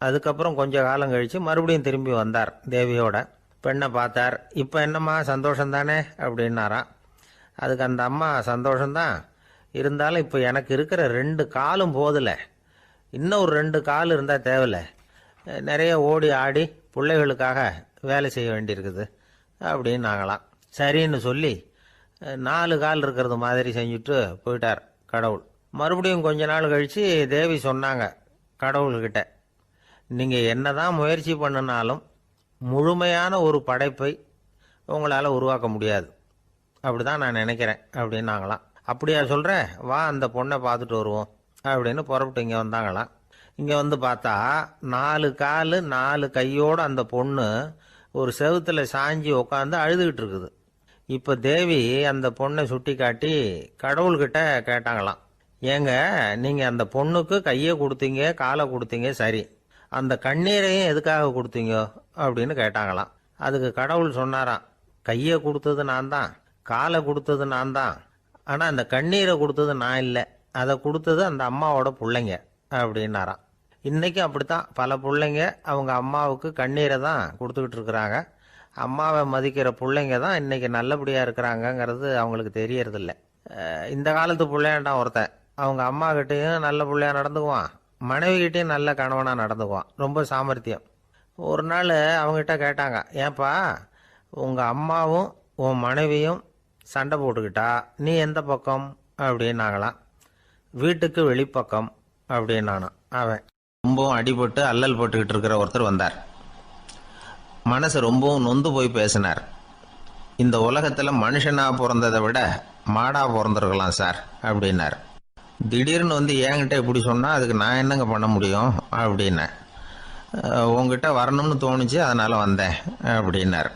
அதுக்கப்புறம் கொஞ்ச காலம் கழித்து மறுபடியும் திரும்பி வந்தார் தேவியோட. பெண்ணை பார்த்தார். இப்போ என்னம்மா சந்தோஷந்தானே அப்படின்னாராம். அதுக்கு அந்த அம்மா, சந்தோஷந்தான், இருந்தாலும் இப்போ எனக்கு இருக்கிற 2 காலும் போதில்லை, இன்னும் ஒரு 2 கால் இருந்தால் தேவையில்லை, நிறைய ஓடி ஆடி பிள்ளைகளுக்காக வேலை செய்ய வேண்டியிருக்குது அப்படின்னாங்களாம். சரின்னு சொல்லி 4 கால் இருக்கிறது மாதிரி செஞ்சுட்டு போயிட்டார் கடவுள். மறுபடியும் கொஞ்ச நாள் கழித்து தேவி சொன்னாங்க கடவுள்கிட்ட, நீங்கள் என்னதான் முயற்சி பண்ணினாலும் முழுமையான ஒரு படைப்பை உங்களால் உருவாக்க முடியாது. அப்படி தான் நான் நினைக்கிறேன் அப்படின்னாங்களாம். அப்படியா சொல்கிற, வா அந்த பொண்ணை பார்த்துட்டு வருவோம் அப்படின்னு புறப்பட்டு இங்கே வந்தாங்களாம். இங்கே வந்து பார்த்தா 4 கால் 4 கையோடு அந்த பொண்ணு ஒரு செவுத்துல சாஞ்சி உட்காந்து அழுதுகிட்டு இருக்குது. இப்போ தேவி அந்த பொண்ணை சுட்டி காட்டி கடவுள்கிட்ட கேட்டாங்களாம், ஏங்க நீங்கள் அந்த பொண்ணுக்கு கையை கொடுத்தீங்க காலை கொடுத்தீங்க சரி, அந்த கண்ணீரையும் எதுக்காக கொடுத்தீங்க அப்படின்னு கேட்டாங்களாம். அதுக்கு கடவுள் சொன்னாராம், கையை கொடுத்தது நான் தான், காலை கொடுத்தது நான் தான், ஆனால் அந்த கண்ணீரை கொடுத்தது நான் இல்லை, அதை கொடுத்தது அந்த அம்மாவோட பிள்ளைங்க அப்படின்னாராம். இன்றைக்கும் அப்படித்தான் பல பிள்ளைங்க அவங்க அம்மாவுக்கு கண்ணீரை தான் கொடுத்துக்கிட்டு இருக்கிறாங்க. அம்மாவை மதிக்கிற பிள்ளைங்க தான் இன்றைக்கி நல்லபடியாக இருக்கிறாங்கங்கிறது அவங்களுக்கு தெரியறதில்ல. இந்த காலத்து பிள்ளையாண்டான் ஒருத்தன் அவங்க அம்மா கிட்டேயும் நல்ல பிள்ளையா நடந்துக்குவான், மனைவிகிட்டையும் நல்ல கணவனாக நடந்துக்குவான், ரொம்ப சாமர்த்தியம். ஒரு நாள் அவங்ககிட்ட கேட்டாங்க, ஏன்பா உங்கள் அம்மாவும் உன் மனைவியும் சண்டை போட்டுக்கிட்டா நீ எந்த பக்கம் அப்படின்னாங்களாம். வீட்டுக்கு வெளிப்பக்கம் அப்படின்னானான் அவன். ரொம்பவும் அடிபட்டு அல்லல் போட்டுக்கிட்டு இருக்கிற ஒருத்தர் வந்தார். மனசு ரொம்பவும் நொந்து போய் பேசினார். இந்த உலகத்தில் மனுஷனாக பிறந்ததை விட மாடா பிறந்திருக்கலாம் சார் அப்படின்னார். திடீர்னு வந்து என்கிட்ட இப்படி சொன்னால் அதுக்கு நான் என்னங்க பண்ண முடியும் அப்படின்னேன். உங்ககிட்ட வரணும்னு தோணுச்சு அதனால் வந்தேன் அப்படின்னார்.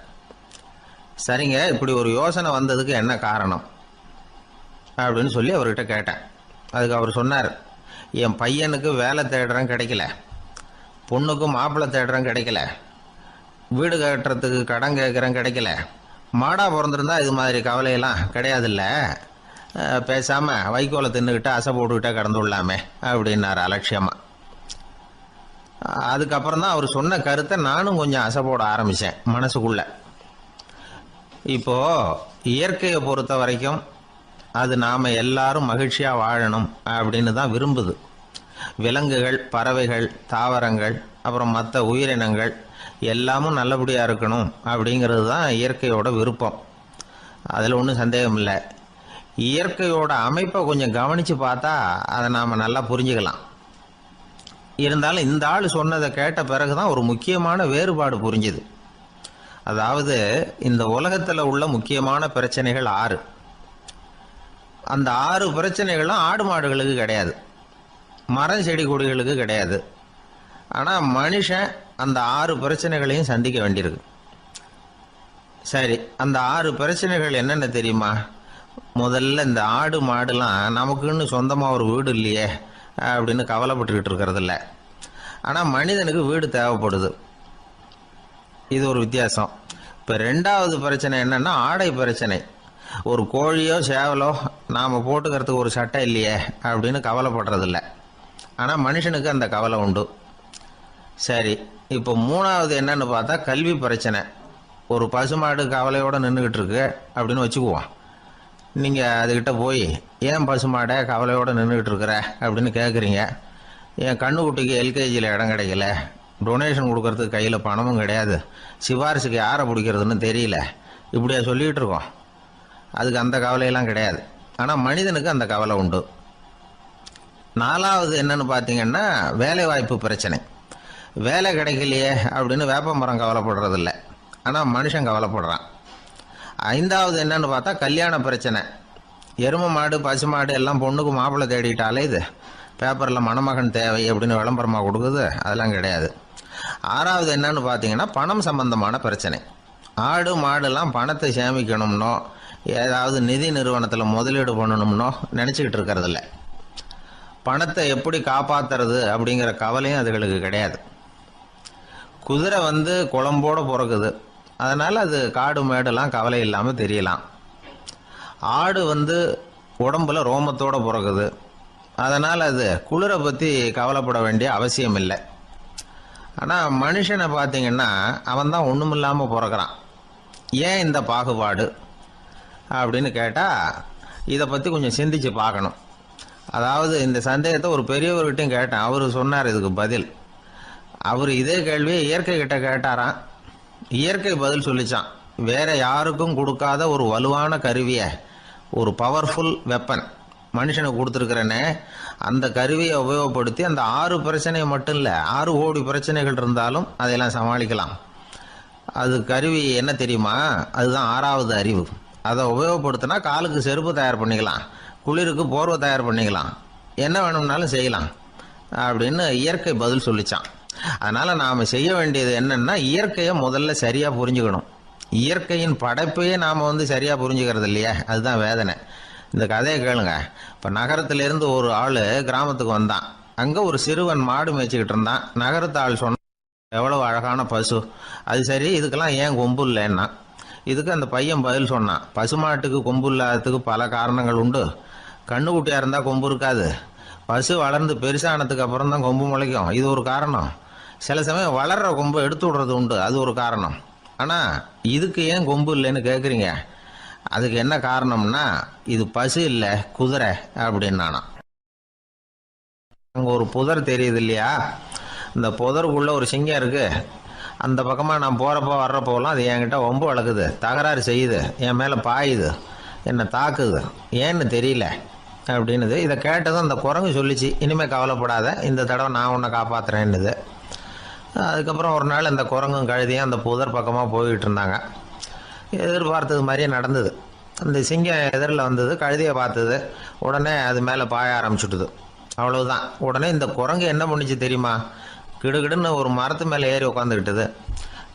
சரிங்க, இப்படி ஒரு யோசனை வந்ததுக்கு என்ன காரணம் அப்படின்னு சொல்லி அவர்கிட்ட கேட்டேன். அதுக்கு அவர் சொன்னார், என் பையனுக்கு வேலை தேடுறேன் கிடைக்கல, பொண்ணுக்கு மாப்பிள்ளை தேடுறேன் கிடைக்கல, வீடு கட்டுறதுக்கு கடன் கேட்குறேன் கிடைக்கல, மாடா பிறந்திருந்தா இது மாதிரி கவலையெல்லாம் கிடையாதுல்ல, பேசாமல் வைக்கோலை தின்னுக்கிட்டு அசை போட்டுக்கிட்டே கடந்து விடலாமே அப்படின்னார் அலட்சியமாக. அதுக்கப்புறம் தான் அவர் சொன்ன கருத்தை நானும் கொஞ்சம் அசை போட ஆரம்பித்தேன் மனசுக்குள்ளே. இப்போது இயற்கையை பொறுத்த வரைக்கும் அது நாம் எல்லாரும் மகிழ்ச்சியாக வாழணும் அப்படின்னு தான் விரும்புது. விலங்குகள், பறவைகள், தாவரங்கள், அப்புறம் மற்ற உயிரினங்கள் எல்லாமும் நல்லபடியாக இருக்கணும் அப்படிங்கிறது தான் இயற்கையோட விருப்பம். அதில் ஒன்றும் சந்தேகம் இல்லை. இயற்கையோட அமைப்பை கொஞ்சம் கவனித்து பார்த்தா அதை நாம் நல்லா புரிஞ்சுக்கலாம். இருந்தாலும் இந்த ஆள் சொன்னதை கேட்ட பிறகு தான் ஒரு முக்கியமான வேறுபாடு புரிஞ்சுது. அதாவது இந்த உலகத்தில் உள்ள முக்கியமான பிரச்சனைகள் 6. அந்த 6 பிரச்சனைகளும் ஆடு மாடுகளுக்கு கிடையாது, மரம் செடி கொடிகளுக்கு கிடையாது. ஆனால் மனுஷன் அந்த 6 பிரச்சனைகளையும் சந்திக்க வேண்டியிருக்கு. சரி, அந்த 6 பிரச்சனைகள் என்னென்ன தெரியுமா? முதல்ல இந்த ஆடு மாடுலாம் நமக்குன்னு சொந்தமாக ஒரு வீடு இல்லையே அப்படின்னு கவலைப்பட்டுக்கிட்டு இருக்கிறதில்ல. ஆனால் மனிதனுக்கு வீடு தேவைப்படுது. இது ஒரு வித்தியாசம். இப்போ 2வது பிரச்சனை என்னென்னா ஆடை பிரச்சனை. ஒரு கோழியோ சேவலோ நாம் போட்டுக்கிறதுக்கு ஒரு சட்டை இல்லையே அப்படின்னு கவலைப்படுறதில்ல. ஆனால் மனுஷனுக்கு அந்த கவலை உண்டு. சரி, இப்போ 3வது என்னன்னு பார்த்தா கல்வி பிரச்சனை. ஒரு பசுமாடு கவலையோடு நின்றுக்கிட்டு இருக்கு அப்படின்னு வச்சுக்குவோம். நீங்கள் அதுக்கிட்ட போய், ஏன் பசுமாடை கவலையோடு நின்றுக்கிட்டு இருக்கிற அப்படின்னு கேட்குறீங்க. என் கண்ணுக்குட்டிக்கு எல்கேஜியில் இடம் கிடைக்கல, டொனேஷன் கொடுக்கறதுக்கு கையில் பணமும் கிடையாது, சிபாரிசுக்கு யாரை பிடிக்கிறதுன்னு தெரியல, இப்படியா சொல்லிகிட்டு இருக்கோம். அதுக்கு அந்த கவலையெல்லாம் கிடையாது. ஆனால் மனிதனுக்கு அந்த கவலை உண்டு. 4வது என்னன்னு பார்த்தீங்கன்னா வேலைவாய்ப்பு பிரச்சனை. வேலை கிடைக்கலையே அப்படின்னு வேப்ப மரம் கவலைப்படுறதில்ல, ஆனால் மனுஷன் கவலைப்படுறான். 5வது என்னன்னு பார்த்தா கல்யாண பிரச்சனை. எருமை மாடு பசு மாடு எல்லாம் பொண்ணுக்கு மாப்பிள்ளை தேடிட்டாலே இது பேப்பரில் மணமகன் தேவை அப்படின்னு விளம்பரமாக கொடுக்குது, அதெல்லாம் கிடையாது. 6வது என்னன்னு பார்த்தீங்கன்னா பணம் சம்பந்தமான பிரச்சனை. ஆடு மாடுலாம் பணத்தை சேமிக்கணும்னோ ஏதாவது நிதி நிறுவனத்தில் முதலீடு பண்ணணும்னோ நினச்சிக்கிட்டு இருக்கிறதில்ல. பணத்தை எப்படி காப்பாற்றுறது அப்படிங்கிற கவலையும் அதுகளுக்கு கிடையாது. குதிரை வந்து குழம்போடு பிறக்குது, அதனால் அது காடு மேடெல்லாம் கவலை இல்லாமல் தெரியலாம். ஆடு வந்து உடம்புல ரோமத்தோடு பிறக்குது, அதனால் அது குளிரை பற்றி கவலைப்பட வேண்டிய அவசியம் இல்லை. ஆனால் மனுஷனை பார்த்திங்கன்னா அவன் தான் ஒன்றுமில்லாமல் பிறக்கிறான். ஏன் இந்த பாகுபாடு அப்படின்னு கேட்டால் இதை பற்றி கொஞ்சம் சிந்திச்சு பார்க்கணும். அதாவது இந்த சந்தேகத்தை ஒரு பெரியவர்கிட்டையும் கேட்டேன், அவர் சொன்னார் இதுக்கு பதில். அவர் இதே கேள்வியை இயற்கை கிட்ட கேட்டாராம். இயற்கை பதில் சொல்லிச்சான், வேற யாருக்கும் கொடுக்காத ஒரு வலுவான கருவியை, ஒரு பவர்ஃபுல் வெப்பன் மனுஷனுக்கு கொடுத்துருக்கிறேன்னு, அந்த கருவியை உபயோகப்படுத்தி அந்த 6 பிரச்சனையை மட்டும் இல்லை 6 கோடி பிரச்சனைகள் இருந்தாலும் அதையெல்லாம் சமாளிக்கலாம். அது கருவி என்ன தெரியுமா? அதுதான் ஆறாவது அறிவு. அதை உபயோகப்படுத்தினா காலுக்கு செருப்பு தயார் பண்ணிக்கலாம், குளிருக்கு போர்வை தயார் பண்ணிக்கலாம், என்ன வேணும்னாலும் செய்யலாம் அப்படின்னு இயற்கை பதில் சொல்லிச்சான். அதனால் நாம் செய்ய வேண்டியது என்னன்னா, இயற்கையை முதல்ல சரியாக புரிஞ்சுக்கணும். இயற்கையின் படைப்பையே நாம் சரியாக புரிஞ்சுக்கிறது இல்லையா, அதுதான் வேதனை. இந்த கதையை கேளுங்க. இப்போ நகரத்திலேருந்து ஒரு ஆள் கிராமத்துக்கு வந்தான். அங்கே ஒரு சிறுவன் மாடு மேய்ச்சிக்கிட்டு இருந்தான். நகரத்து ஆள் சொன்ன, எவ்வளவு அழகான பசு, அது சரி, இதுக்கெல்லாம் ஏன் கொம்பு இல்லைன்னா. இதுக்கு அந்த பையன் பதில் சொன்னான், பசுமாட்டுக்கு கொம்பு இல்லாததுக்கு பல காரணங்கள் உண்டு. கண்ணுக்குட்டியாக இருந்தால் கொம்பு இருக்காது, பசு வளர்ந்து பெருசானதுக்கு அப்புறம் தான் கொம்பு முளைக்கும், இது ஒரு காரணம். சில சமயம் வளர்கிற கொம்பை எடுத்து விடுறது உண்டு, அது ஒரு காரணம். ஆனால் இதுக்கு ஏன் கொம்பு இல்லைன்னு கேட்குறீங்க, அதுக்கு என்ன காரணம்னா, இது பசு இல்லை, குதிரை அப்படின்னானா. அங்கே ஒரு புதர் தெரியுது இல்லையா, இந்த புதருக்குள்ளே ஒரு சிங்கம் இருக்குது. அந்த பக்கமாக நான் போகிறப்போ வர்றப்போலாம் அது என்கிட்ட ஒம்பு வளர்க்குது, தகராறு செய்யுது, என் மேலே பாயுது, என்னை தாக்குது, ஏன்னு தெரியல அப்படின்னுது. இதை கேட்டதும் அந்த குரங்கு சொல்லிச்சு, இனிமேல் கவலைப்படாத, இந்த தடவை நான் உன்னை காப்பாற்றுறேன்னுது. அதுக்கப்புறம் ஒரு நாள் அந்த குரங்கும் கழுதியும் அந்த புதர் பக்கமாக போய்கிட்டு இருந்தாங்க. எதிர்பார்த்தது மாதிரியே நடந்தது. அந்த சிங்கம் எதிரில் வந்தது, கழுதியை பார்த்தது, உடனே அது மேலே பாய ஆரம்பிச்சுட்டுது. அவ்வளவுதான். உடனே இந்த குரங்கு என்ன பண்ணிச்சு தெரியுமா, கிடுகிடுன்னு ஒரு மரத்து மேலே ஏறி உட்காந்துக்கிட்டது.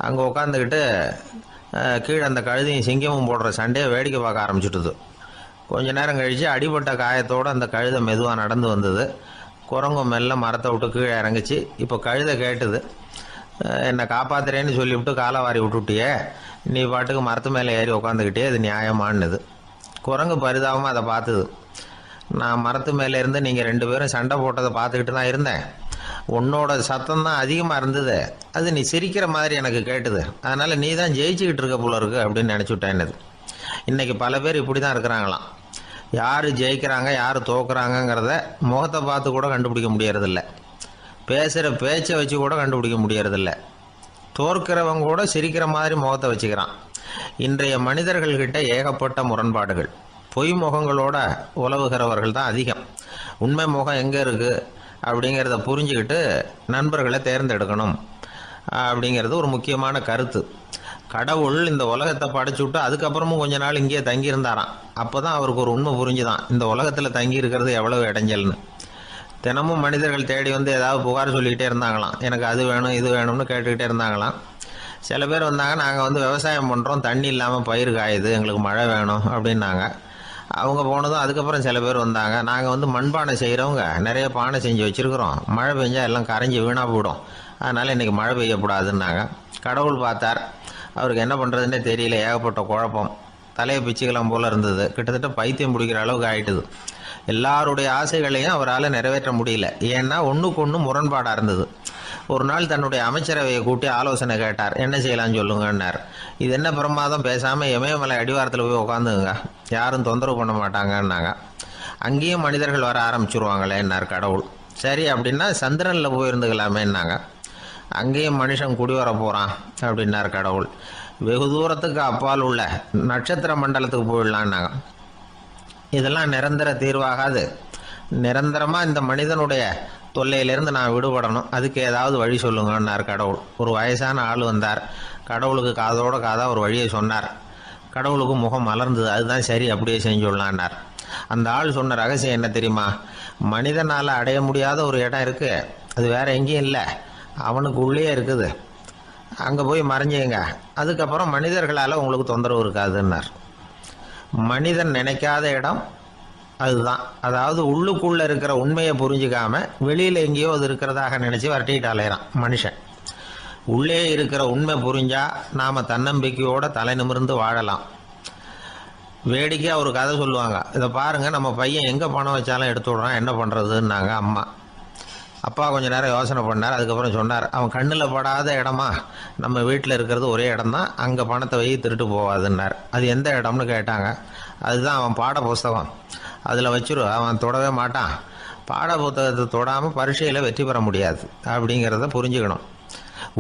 அங்கே உட்காந்துக்கிட்டு கீழே அந்த கழுதியும் சிங்கமும் போடுற சண்டையை வேடிக்கை பார்க்க ஆரம்பிச்சுட்டுது. கொஞ்ச நேரம் கழித்து அடிபட்ட காயத்தோடு அந்த கழுதை மெதுவாக நடந்து வந்தது. குரங்கும் மெல்ல மரத்தை விட்டு கீழே இறங்குச்சு. இப்போ கழுதை கேட்டுது, என்னை காப்பாத்துறேன்னு சொல்லிவிட்டு காலை வாரி விட்டுட்டியே, நீ பாட்டுக்கு மரத்து மேலே ஏறி உட்காந்துக்கிட்டே, அது நியாயமானுது. குரங்கு பரிதாபமாக அதை பார்த்துது. நான் மரத்து மேலே இருந்து நீங்கள் 2 பேரும் சண்டை போட்டதை பார்த்துக்கிட்டு தான் இருந்தேன். உன்னோட சத்தம் தான் அதிகமாக இருந்தது, அது நீ சிரிக்கிற மாதிரி எனக்கு கேட்டுது, அதனால் நீ தான் ஜெயிச்சுக்கிட்டு இருக்க போல இருக்கு அப்படின்னு நினச்சிவிட்டேன்னுது. இன்றைக்கி பல பேர் இப்படி தான் இருக்கிறாங்களாம். யார் ஜெயிக்கிறாங்க யார் தோக்குறாங்கங்கிறத முகத்தை பார்த்து கூட கண்டுபிடிக்க முடியறதில்ல, பேசுகிற பேச்சை வச்சு கூட கண்டுபிடிக்க முடியறதில்ல. தோற்கிறவங்க கூட சிரிக்கிற மாதிரி முகத்தை வச்சுக்கிறான். இன்றைய மனிதர்கள்கிட்ட ஏகப்பட்ட முரண்பாடுகள். பொய் முகங்களோட உலவுகிறவர்கள் தான் அதிகம். உண்மை முகம் எங்கே இருக்குது அப்படிங்கிறத புரிஞ்சுக்கிட்டு நண்பர்களை தேர்ந்தெடுக்கணும் அப்படிங்கிறது ஒரு முக்கியமான கருத்து. கடவுள் இந்த உலகத்தை படைச்சு விட்டு அதுக்கப்புறமும் கொஞ்ச நாள் இங்கேயே தங்கியிருந்தாராம். அப்போ தான் அவருக்கு ஒரு உண்மை புரிஞ்சுதான், இந்த உலகத்தில் தங்கி இருக்கிறது எவ்வளவு இடைஞ்சல்னு. தினமும் மனிதர்கள் தேடி வந்து ஏதாவது புகார் சொல்லிக்கிட்டே இருந்தாங்களாம், எனக்கு அது வேணும் இது வேணும்னு கேட்டுக்கிட்டே இருந்தாங்களாம். சில பேர் வந்தாங்க, நாங்கள் விவசாயம் பண்ணுறோம், தண்ணி இல்லாமல் பயிர் காயுது, எங்களுக்கு மழை வேணும் அப்படின்னாங்க. அவங்க போனதும் அதுக்கப்புறம் சில பேர் வந்தாங்க, நாங்கள் மண்பானை செய்கிறவங்க, நிறைய பானை செஞ்சு வச்சுருக்குறோம், மழை பெஞ்சால் எல்லாம் கரைஞ்சி வீணாக போயிடும், அதனால் இன்றைக்கி மழை பெய்யக்கூடாதுன்னாங்க. கடவுள் பார்த்தார், அவருக்கு என்ன பண்ணுறதுன்னே தெரியல, ஏகப்பட்ட குழப்பம், தலையை பிச்சுக்கலாம் போல் இருந்தது, கிட்டத்தட்ட பைத்தியம் பிடிக்கிற அளவுக்கு ஆகிட்டுது. எல்லாருடைய ஆசைகளையும் அவரால் நிறைவேற்ற முடியல, ஏன்னா ஒன்றுக்கு ஒன்று முரண்பாடாக இருந்தது. ஒரு நாள் தன்னுடைய அமைச்சரவையை கூட்டி ஆலோசனை கேட்டார், என்ன செய்யலாம்னு சொல்லுங்கன்னார். இது என்ன பிரமாதம், பேசாமல் இமயமலை அடிவாரத்தில் போய் உட்காந்துங்க, யாரும் தொந்தரவு பண்ண மாட்டாங்கன்னாங்க. அங்கேயும் மனிதர்கள் வர ஆரம்பிச்சுருவாங்களேன்னார் கடவுள். சரி அப்படின்னா சந்திரனில் போயிருந்துக்கலாமேன்னாங்க. அங்கேயும் மனுஷன் குடி வர போகிறான் அப்படின்னார் கடவுள். வெகு தூரத்துக்கு அப்பால் உள்ள நட்சத்திர மண்டலத்துக்கு போயிடலான்னாங்க. இதெல்லாம் நிரந்தர தீர்வாகாது, நிரந்தரமாக இந்த மனிதனுடைய தொல்லையிலேருந்து நான் விடுபடணும், அதுக்கு ஏதாவது வழி சொல்லுங்கன்னார் கடவுள். ஒரு வயசான ஆள் வந்தார், கடவுளுக்கு காதோட காதாக ஒரு வழியை சொன்னார். கடவுளுக்கு முகம் மலர்ந்தது, அதுதான் சரி, அப்படியே செஞ்சுடலான்னார். அந்த ஆள் சொன்ன ரகசியம் என்ன தெரியுமா, மனிதனால் அடைய முடியாத ஒரு இடம் இருக்குது, அது வேறு எங்கேயும் இல்லை, அவனுக்கு உள்ளே இருக்குது, அங்கே போய் மறைஞ்சிங்க, அதுக்கப்புறம் மனிதர்களால் உங்களுக்கு தொந்தரவு இருக்காதுன்னார். மனிதன் நினைக்காத இடம் அதுதான். அதாவது உள்ளுக்குள்ளே இருக்கிற உண்மையை புரிஞ்சிக்காம வெளியில் எங்கேயோ அது இருக்கிறதாக நினச்சி வரட்டிக்கிட்டு அலையிறான் மனுஷன். உள்ளே இருக்கிற உண்மை புரிஞ்சா நாம் தன்னம்பிக்கையோட தலை நிமிர்ந்து வாழலாம். வேடிக்கையாக ஒரு கதை சொல்லுவாங்க, இதை பாருங்கள், நம்ம பையன் எங்கே பணம் வச்சாலும் எடுத்து விட்றான், என்ன பண்ணுறதுன்னாங்க அம்மா. அப்பா கொஞ்சம் நேரம் யோசனை பண்ணார், அதுக்கப்புறம் சொன்னார், அவன் கண்ணில் படாத இடமா, நம்ம வீட்டில் இருக்கிறது ஒரே இடம் தான், அங்கே பணத்தை வை திருட்டு போவாதுன்னார். அது எந்த இடம்னு கேட்டாங்க. அதுதான் அவன் பாட புஸ்தகம், அதில் வச்சிரு, அவன் தொடவே மாட்டான், பாட புத்தகத்தை தொடாமல் பரீட்சையில் வெற்றி பெற முடியாது அப்படிங்கிறத புரிஞ்சுக்கணும்.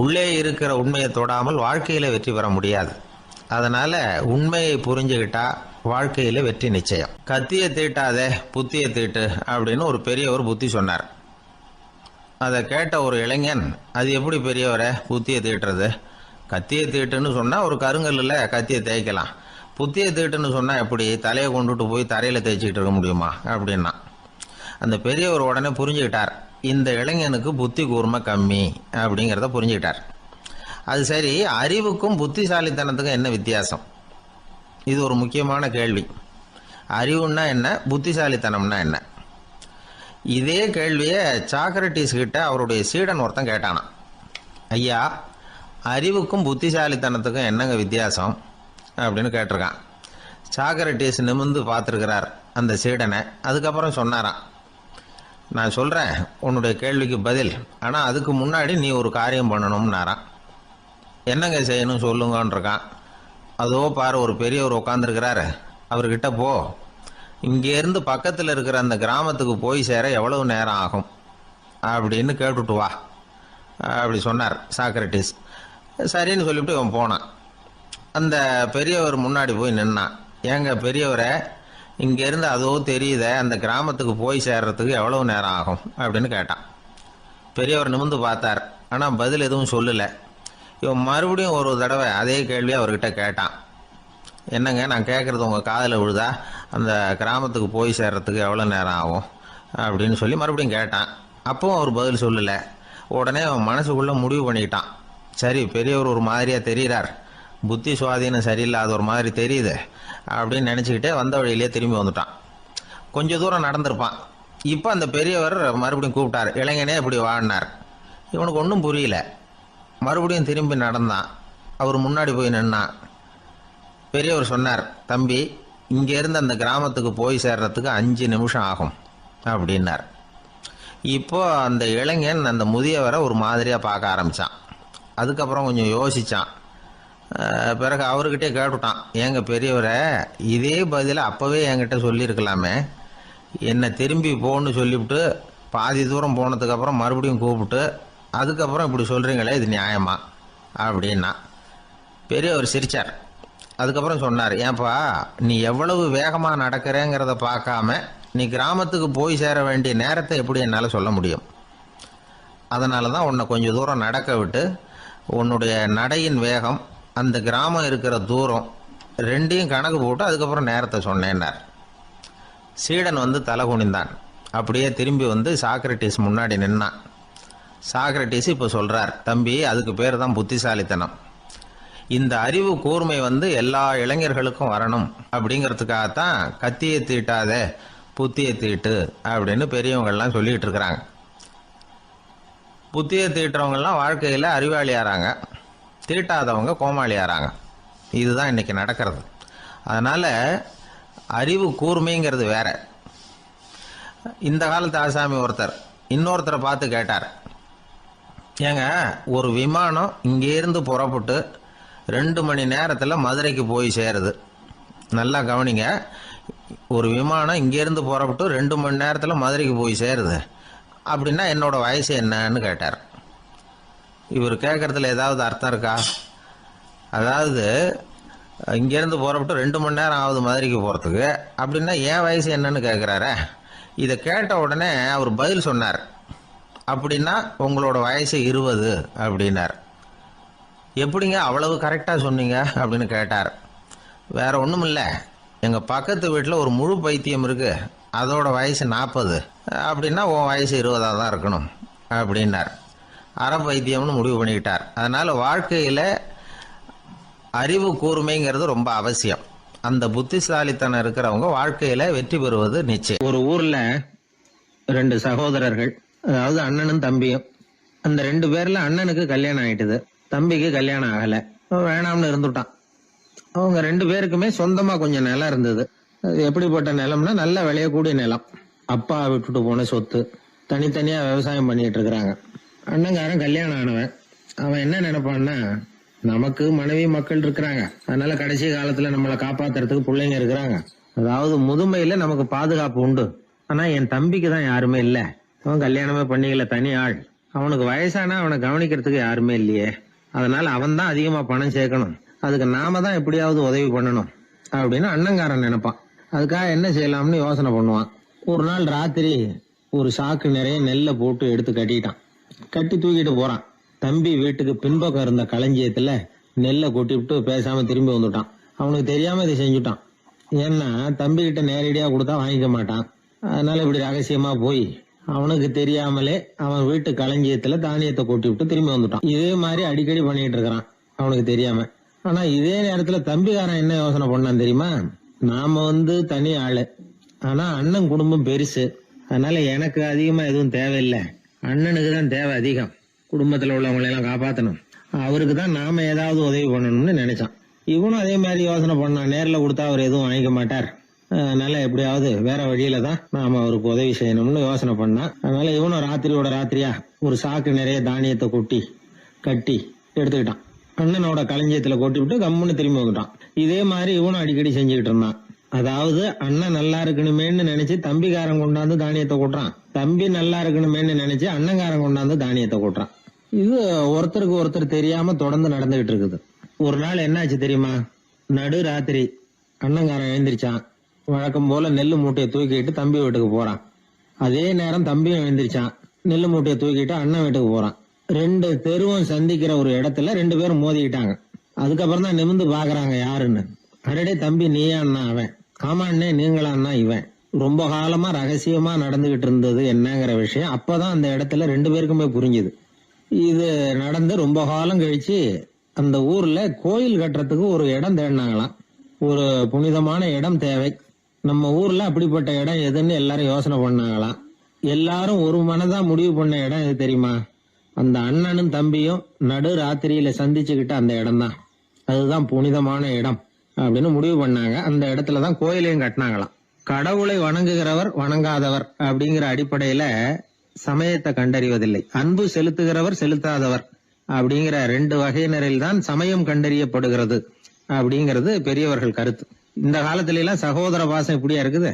உள்ளே இருக்கிற உண்மையை தொடாமல் வாழ்க்கையில் வெற்றி பெற முடியாது. அதனால் உண்மையை புரிஞ்சுக்கிட்டா வாழ்க்கையில் வெற்றி நிச்சயம். கத்தியை தீட்டாதே புத்தியை தீட்டு அப்படின்னு ஒரு பெரியவர் புத்தி சொன்னார். அதை கேட்ட ஒரு இளைஞன், அது எப்படி பெரியவரை புத்தியை தீட்டுறது, கத்தியை தீட்டுன்னு சொன்னால் ஒரு கருங்கல்லில் கத்தியை தேய்க்கலாம், புத்தியை தீட்டுன்னு சொன்னால் எப்படி தலையை கொண்டுட்டு போய் தரையில் தேய்ச்சிக்கிட்டு இருக்க முடியுமா அப்படின்னா. அந்த பெரியவர் உடனே புரிஞ்சுக்கிட்டார், இந்த இளைஞனுக்கு புத்தி கூர்மை கம்மி அப்படிங்கிறத புரிஞ்சுக்கிட்டார். அது சரி, அறிவுக்கும் புத்திசாலித்தனத்துக்கும் என்ன வித்தியாசம்? இது ஒரு முக்கியமான கேள்வி. அறிவுன்னா என்ன, புத்திசாலித்தனம்னா என்ன? இதே கேள்வியை சாக்ரட்டிஸ் கிட்ட அவருடைய சீடன் ஒருத்தன் கேட்டானான். ஐயா, அறிவுக்கும் புத்திசாலித்தனத்துக்கும் என்னங்க வித்தியாசம் அப்படின்னு கேட்டிருக்கான். சாக்ரட்டிஸ் நிமிர்ந்து பார்த்துருக்கிறார் அந்த சீடனை. அதுக்கப்புறம் சொன்னாராம், நான் சொல்கிறேன் உன்னுடைய கேள்விக்கு பதில், ஆனால் அதுக்கு முன்னாடி நீ ஒரு காரியம் பண்ணணும்னாரான். என்னங்க செய்யணும் சொல்லுங்கன்றிருக்கான். அதோ பாரு, ஒரு பெரியவர் உட்காந்துருக்கிறாரு, அவர்கிட்ட போ, இங்கேருந்து பக்கத்தில் இருக்கிற அந்த கிராமத்துக்கு போய் சேர எவ்வளவு நேரம் ஆகும் அப்படின்னு கேட்டுட்டு வா அப்படி சொன்னார் சாக்ரட்டிஸ். சரின்னு சொல்லிவிட்டு இவன் போனான். அந்த பெரியவர் முன்னாடி போய் நின்னான். ஏங்க பெரியவரை, இங்கேருந்து அதோ தெரியுத அந்த கிராமத்துக்கு போய் சேர்றதுக்கு எவ்வளவு நேரம் ஆகும் அப்படின்னு கேட்டான். பெரியவர் நிமிர்ந்து பார்த்தார், ஆனால் பதில் எதுவும் சொல்லலை. இவன் மறுபடியும் ஒரு தடவை அதே கேள்வியை அவர்கிட்ட கேட்டான். என்னங்க, நான் கேட்குறது உங்கள் காதில் விழுதா, அந்த கிராமத்துக்கு போய் சேர்றதுக்கு எவ்வளோ நேரம் ஆகும் அப்படின்னு சொல்லி மறுபடியும் கேட்டான். அப்பவும் அவர் பதில் சொல்லலை. உடனே அவன் மனசுக்குள்ளே முடிவு பண்ணிக்கிட்டான், சரி பெரியவர் ஒரு மாதிரியாக தெரிகிறார், புத்தி சுவாதீனம் சரியில்லாத ஒரு மாதிரி தெரியுது அப்படின்னு நினச்சிக்கிட்டே வந்த வழியிலே திரும்பி வந்துட்டான். கொஞ்சம் தூரம் நடந்திருப்பான். இப்போ அந்த பெரியவர் மறுபடியும் கூப்பிட்டார், இளைஞனே இப்படி வாடினார். இவனுக்கு ஒன்றும் புரியல. மறுபடியும் திரும்பி நடந்தான். அவர் முன்னாடி போய் நின்னான். பெரியவர் சொன்னார், தம்பி, இங்கேருந்து அந்த கிராமத்துக்கு போய் சேர்றதுக்கு 5 நிமிஷம் ஆகும் அப்படின்னார். இப்போ அந்த இளைஞன் அந்த முதியவரை ஒரு மாதிரியாக பார்க்க ஆரம்பித்தான். அதுக்கப்புறம் கொஞ்சம் யோசித்தான். பிறகு அவர்கிட்டே கேட்டுட்டான், ஏங்க பெரியவரை, இதே பதிலை அப்போவே என்கிட்ட சொல்லியிருக்கலாமே, என்னை திரும்பி போன்னு சொல்லிவிட்டு பாதி தூரம் போனதுக்கப்புறம் மறுபடியும் கூப்பிட்டு அதுக்கப்புறம் இப்படி சொல்கிறீங்களே, இது நியாயமா அப்படின்னா. பெரியவர் சிரித்தார். அதுக்கப்புறம் சொன்னார், ஏன்பா, நீ எவ்வளவு வேகமாக நடக்கிறேங்கிறத பார்க்காம நீ கிராமத்துக்கு போய் சேர வேண்டிய நேரத்தை எப்படி என்னால் சொல்ல முடியும்? அதனால தான் உன்னை கொஞ்சம் தூரம் நடக்க விட்டு உன்னுடைய நடையின் வேகம், அந்த கிராமம் இருக்கிற தூரம் ரெண்டையும் கணக்கு போட்டு அதுக்கப்புறம் நேரத்தை சொன்னேன்னார். சீடன் வந்து தலை குனிந்தான். அப்படியே திரும்பி வந்து சாக்ரட்டிஸ் முன்னாடி நின்னான். சாக்ரட்டிஸ் இப்போ சொல்கிறார், தம்பி, அதுக்கு பேர் தான் புத்திசாலித்தனம். இந்த அறிவு கூர்மை வந்து எல்லா இளைஞர்களுக்கும் வரணும் அப்படிங்கிறதுக்காகத்தான் கத்தியை தீட்டாத புத்தியை தீட்டு அப்படின்னு பெரியவங்கள்லாம் சொல்லிக்கிட்டு இருக்கிறாங்க. புத்தியை தீட்டுறவங்கெல்லாம் வாழ்க்கையில் அறிவாளியாகிறாங்க, தீட்டாதவங்க கோமாளியாகிறாங்க. இதுதான் இன்றைக்கி நடக்கிறது. அதனால் அறிவு கூர்மைங்கிறது வேற. இந்த காலத்து ஆசாமி ஒருத்தர் இன்னொருத்தரை பார்த்து கேட்டார், ஏங்க, ஒரு விமானம் இங்கேருந்து புறப்பட்டு 2 மணி நேரத்தில் மதுரைக்கு போய் சேருது. நல்லா கவனிங்க, ஒரு விமானம் இங்கேருந்து புறப்பட்டு 2 மணி நேரத்தில் மதுரைக்கு போய் சேருது அப்படின்னா என்னோட வயசு என்னன்னு கேட்டார். இவர் கேட்குறதுல ஏதாவது அர்த்தம் இருக்கா? அதாவது இங்கேருந்து புறப்பட்டு 2 மணி நேரம் ஆகுது மதுரைக்கு போகிறதுக்கு அப்படின்னா என் வயசு என்னன்னு கேட்குறாரு. இதை கேட்ட உடனே அவர் பதில் சொன்னார், அப்படின்னா உங்களோட வயசு 20 அப்படின்னார். எப்படிங்க அவ்வளவு கரெக்டாக சொன்னீங்க அப்படின்னு கேட்டார். வேற ஒன்றும் இல்லை, எங்கள் பக்கத்து வீட்டில் ஒரு முழு பைத்தியம் இருக்குது, அதோட வயசு 40 அப்படின்னா உன் வயசு 20 தான் இருக்கணும் அப்படின்னார். அரை பைத்தியம்னு முடிவு பண்ணிக்கிட்டார். அதனால் வாழ்க்கையில் அறிவு கூர்மைங்கிறது ரொம்ப அவசியம். அந்த புத்திசாலித்தனம் இருக்கிறவங்க வாழ்க்கையில் வெற்றி பெறுவது நிச்சயம். ஒரு ஊரில் 2 சகோதரர்கள், அதாவது அண்ணனும் தம்பியும். அந்த 2 பேரில் அண்ணனுக்கு கல்யாணம் ஆயிட்டுது, தம்பிக்கு கல்யாணம் ஆகலை. வேணாம்னு இருந்துட்டான். அவங்க 2 பேருக்குமே சொந்தமாக கொஞ்சம் நிலம் இருந்தது. அது எப்படிப்பட்ட நிலம்னா நல்ல விளையக்கூடிய நிலம். அப்பா விட்டுட்டு போன சொத்து. தனித்தனியாக விவசாயம் பண்ணிட்டு இருக்கிறாங்க. அண்ணங்காரன் கல்யாணம் ஆனவன். அவன் என்ன நினைப்பான்னா, நமக்கு மனைவி மக்கள் இருக்கிறாங்க, அதனால கடைசி காலத்தில் நம்மளை காப்பாத்துறதுக்கு பிள்ளைங்க இருக்கிறாங்க, அதாவது முதுமையில் நமக்கு பாதுகாப்பு உண்டு. ஆனால் என் தம்பிக்கு தான் யாருமே இல்லை. அவன் கல்யாணமே பண்ணிக்கல, தனி ஆள். அவனுக்கு வயசானா அவனை கவனிக்கிறதுக்கு யாருமே இல்லையே, அதனால அவன் தான் அதிகமாக பணம் சேர்க்கணும், அதுக்கு நாம தான் எப்படியாவது உதவி பண்ணணும் அப்படின்னு அண்ணங்காரன் நினைப்பான். அதுக்காக என்ன செய்யலாம்னு யோசனை பண்ணுவான். ஒரு நாள் ராத்திரி ஒரு சாக்கு நிறைய நெல்லை போட்டு எடுத்து கட்டிட்டான். கட்டி தூக்கிட்டு போறான். தம்பி வீட்டுக்கு பின்பக்கம் இருந்த களஞ்சியத்துல நெல்லை கொட்டிவிட்டு பேசாம திரும்பி வந்துட்டான். அவனுக்கு தெரியாம இதை செஞ்சுட்டான். ஏன்னா தம்பி கிட்ட நேரடியா கொடுத்தா வாங்கிக்க மாட்டான். அதனால இப்படி ரகசியமா போய் அவனுக்கு தெரியாமலே அவன் வீட்டு களஞ்சியத்துல தானியத்தை கொட்டி விட்டு திரும்பி வந்துட்டான். இதே மாதிரி அடிக்கடி பண்ணிட்டு இருக்கிறான் அவனுக்கு தெரியாம. ஆனா இதே நேரத்துல தம்பிக்காரன் என்ன யோசனை பண்ணான் தெரியுமா? நாம தனி ஆளு, ஆனா அண்ணன் குடும்பம் பெருசு, அதனால எனக்கு அதிகமா எதுவும் தேவையில்லை, அண்ணனுக்கு தான் தேவை அதிகம், குடும்பத்துல உள்ளவங்களை எல்லாம் காப்பாத்தணும், அவருக்கு தான் நாம ஏதாவது உதவி பண்ணணும்னு நினைச்சான். இவனும் அதே மாதிரி யோசனை பண்ணான். நேர்ல கொடுத்தா அவர் எதுவும் வாங்கிக்க மாட்டார், அதனால எப்படியாவது வேற வழியில தான் நாம அவருக்கு உதவி செய்யணும்னு யோசனை பண்ணான். அதனால இவனும் ராத்திரியா ஒரு சாக்கு நிறைய தானியத்தை கொட்டி கட்டி எடுத்துக்கிட்டான். அண்ணனோட களஞ்சியத்துல கொட்டி விட்டு கம்முன்னு திரும்பி வந்துட்டான். இதே மாதிரி இவனும் அடிக்கடி செஞ்சுக்கிட்டு இருந்தான். அதாவது அண்ணன் நல்லா இருக்கணுமேன்னு நினைச்சு தம்பிக்காரன் கொண்டாந்து தானியத்தை கொட்டுறான், தம்பி நல்லா இருக்கணுமேன்னு நினைச்சு அண்ணங்காரன் கொண்டாந்து தானியத்தை கொட்டுறான். இது ஒருத்தருக்கு ஒருத்தர் தெரியாம தொடர்ந்து நடந்துகிட்டு இருக்குது. ஒரு நாள் என்னாச்சு தெரியுமா? நடு ராத்திரி அண்ணங்காரன் எழுந்திரிச்சான். வழக்கம் போல நெல்லு மூட்டையை தூக்கிட்டு தம்பி வீட்டுக்கு போறான். அதே நேரம் தம்பியும் எழுந்திரிச்சான். நெல்லு மூட்டையை தூக்கிட்டு அண்ணன் வீட்டுக்கு போறான். 2 தெருவும் சந்திக்கிற ஒரு இடத்துல 2 பேரும் மோதிக்கிட்டாங்க. அதுக்கப்புறம் தான் நிமிந்து பாக்குறாங்க யாருன்னு. அடடே தம்பி நீயா அண்ணா அவன், ஆமா அண்ணே நீங்களா அண்ணா இவன். ரொம்ப காலமா ரகசியமா நடந்துகிட்டு இருந்தது என்னங்கிற விஷயம் அப்பதான் அந்த இடத்துல 2 பேருக்குமே புரிஞ்சுது. இது நடந்து ரொம்ப காலம் கழிச்சு அந்த ஊர்ல கோயில் கட்டுறதுக்கு ஒரு இடம் தேடினாங்களாம். ஒரு புனிதமான இடம் தேவை, நம்ம ஊர்ல அப்படிப்பட்ட இடம் எதுன்னு எல்லாரும் யோசனை பண்ணாங்களாம். எல்லாரும் ஒரு மனதா முடிவு பண்ண இடம் எது தெரியுமா? அந்த அண்ணனும் தம்பியும் நடு ராத்திரியில சந்திச்சுக்கிட்ட அந்த இடம் தான், அதுதான் புனிதமான இடம் அப்படின்னு முடிவு பண்ணாங்க. அந்த இடத்துலதான் கோயிலையும் கட்டினாங்களாம். கடவுளை வணங்குகிறவர் வணங்காதவர் அப்படிங்கிற அடிப்படையில சமயத்தை கண்டறிவதில்லை, அன்பு செலுத்துகிறவர் செலுத்தாதவர் அப்படிங்கிற 2 வகையினரில் தான் சமயம் கண்டறியப்படுகிறது அப்படிங்கிறது பெரியவர்கள் கருத்து. இந்த காலத்துல எல்லாம் சகோதர பாசம் இப்படியா இருக்குது?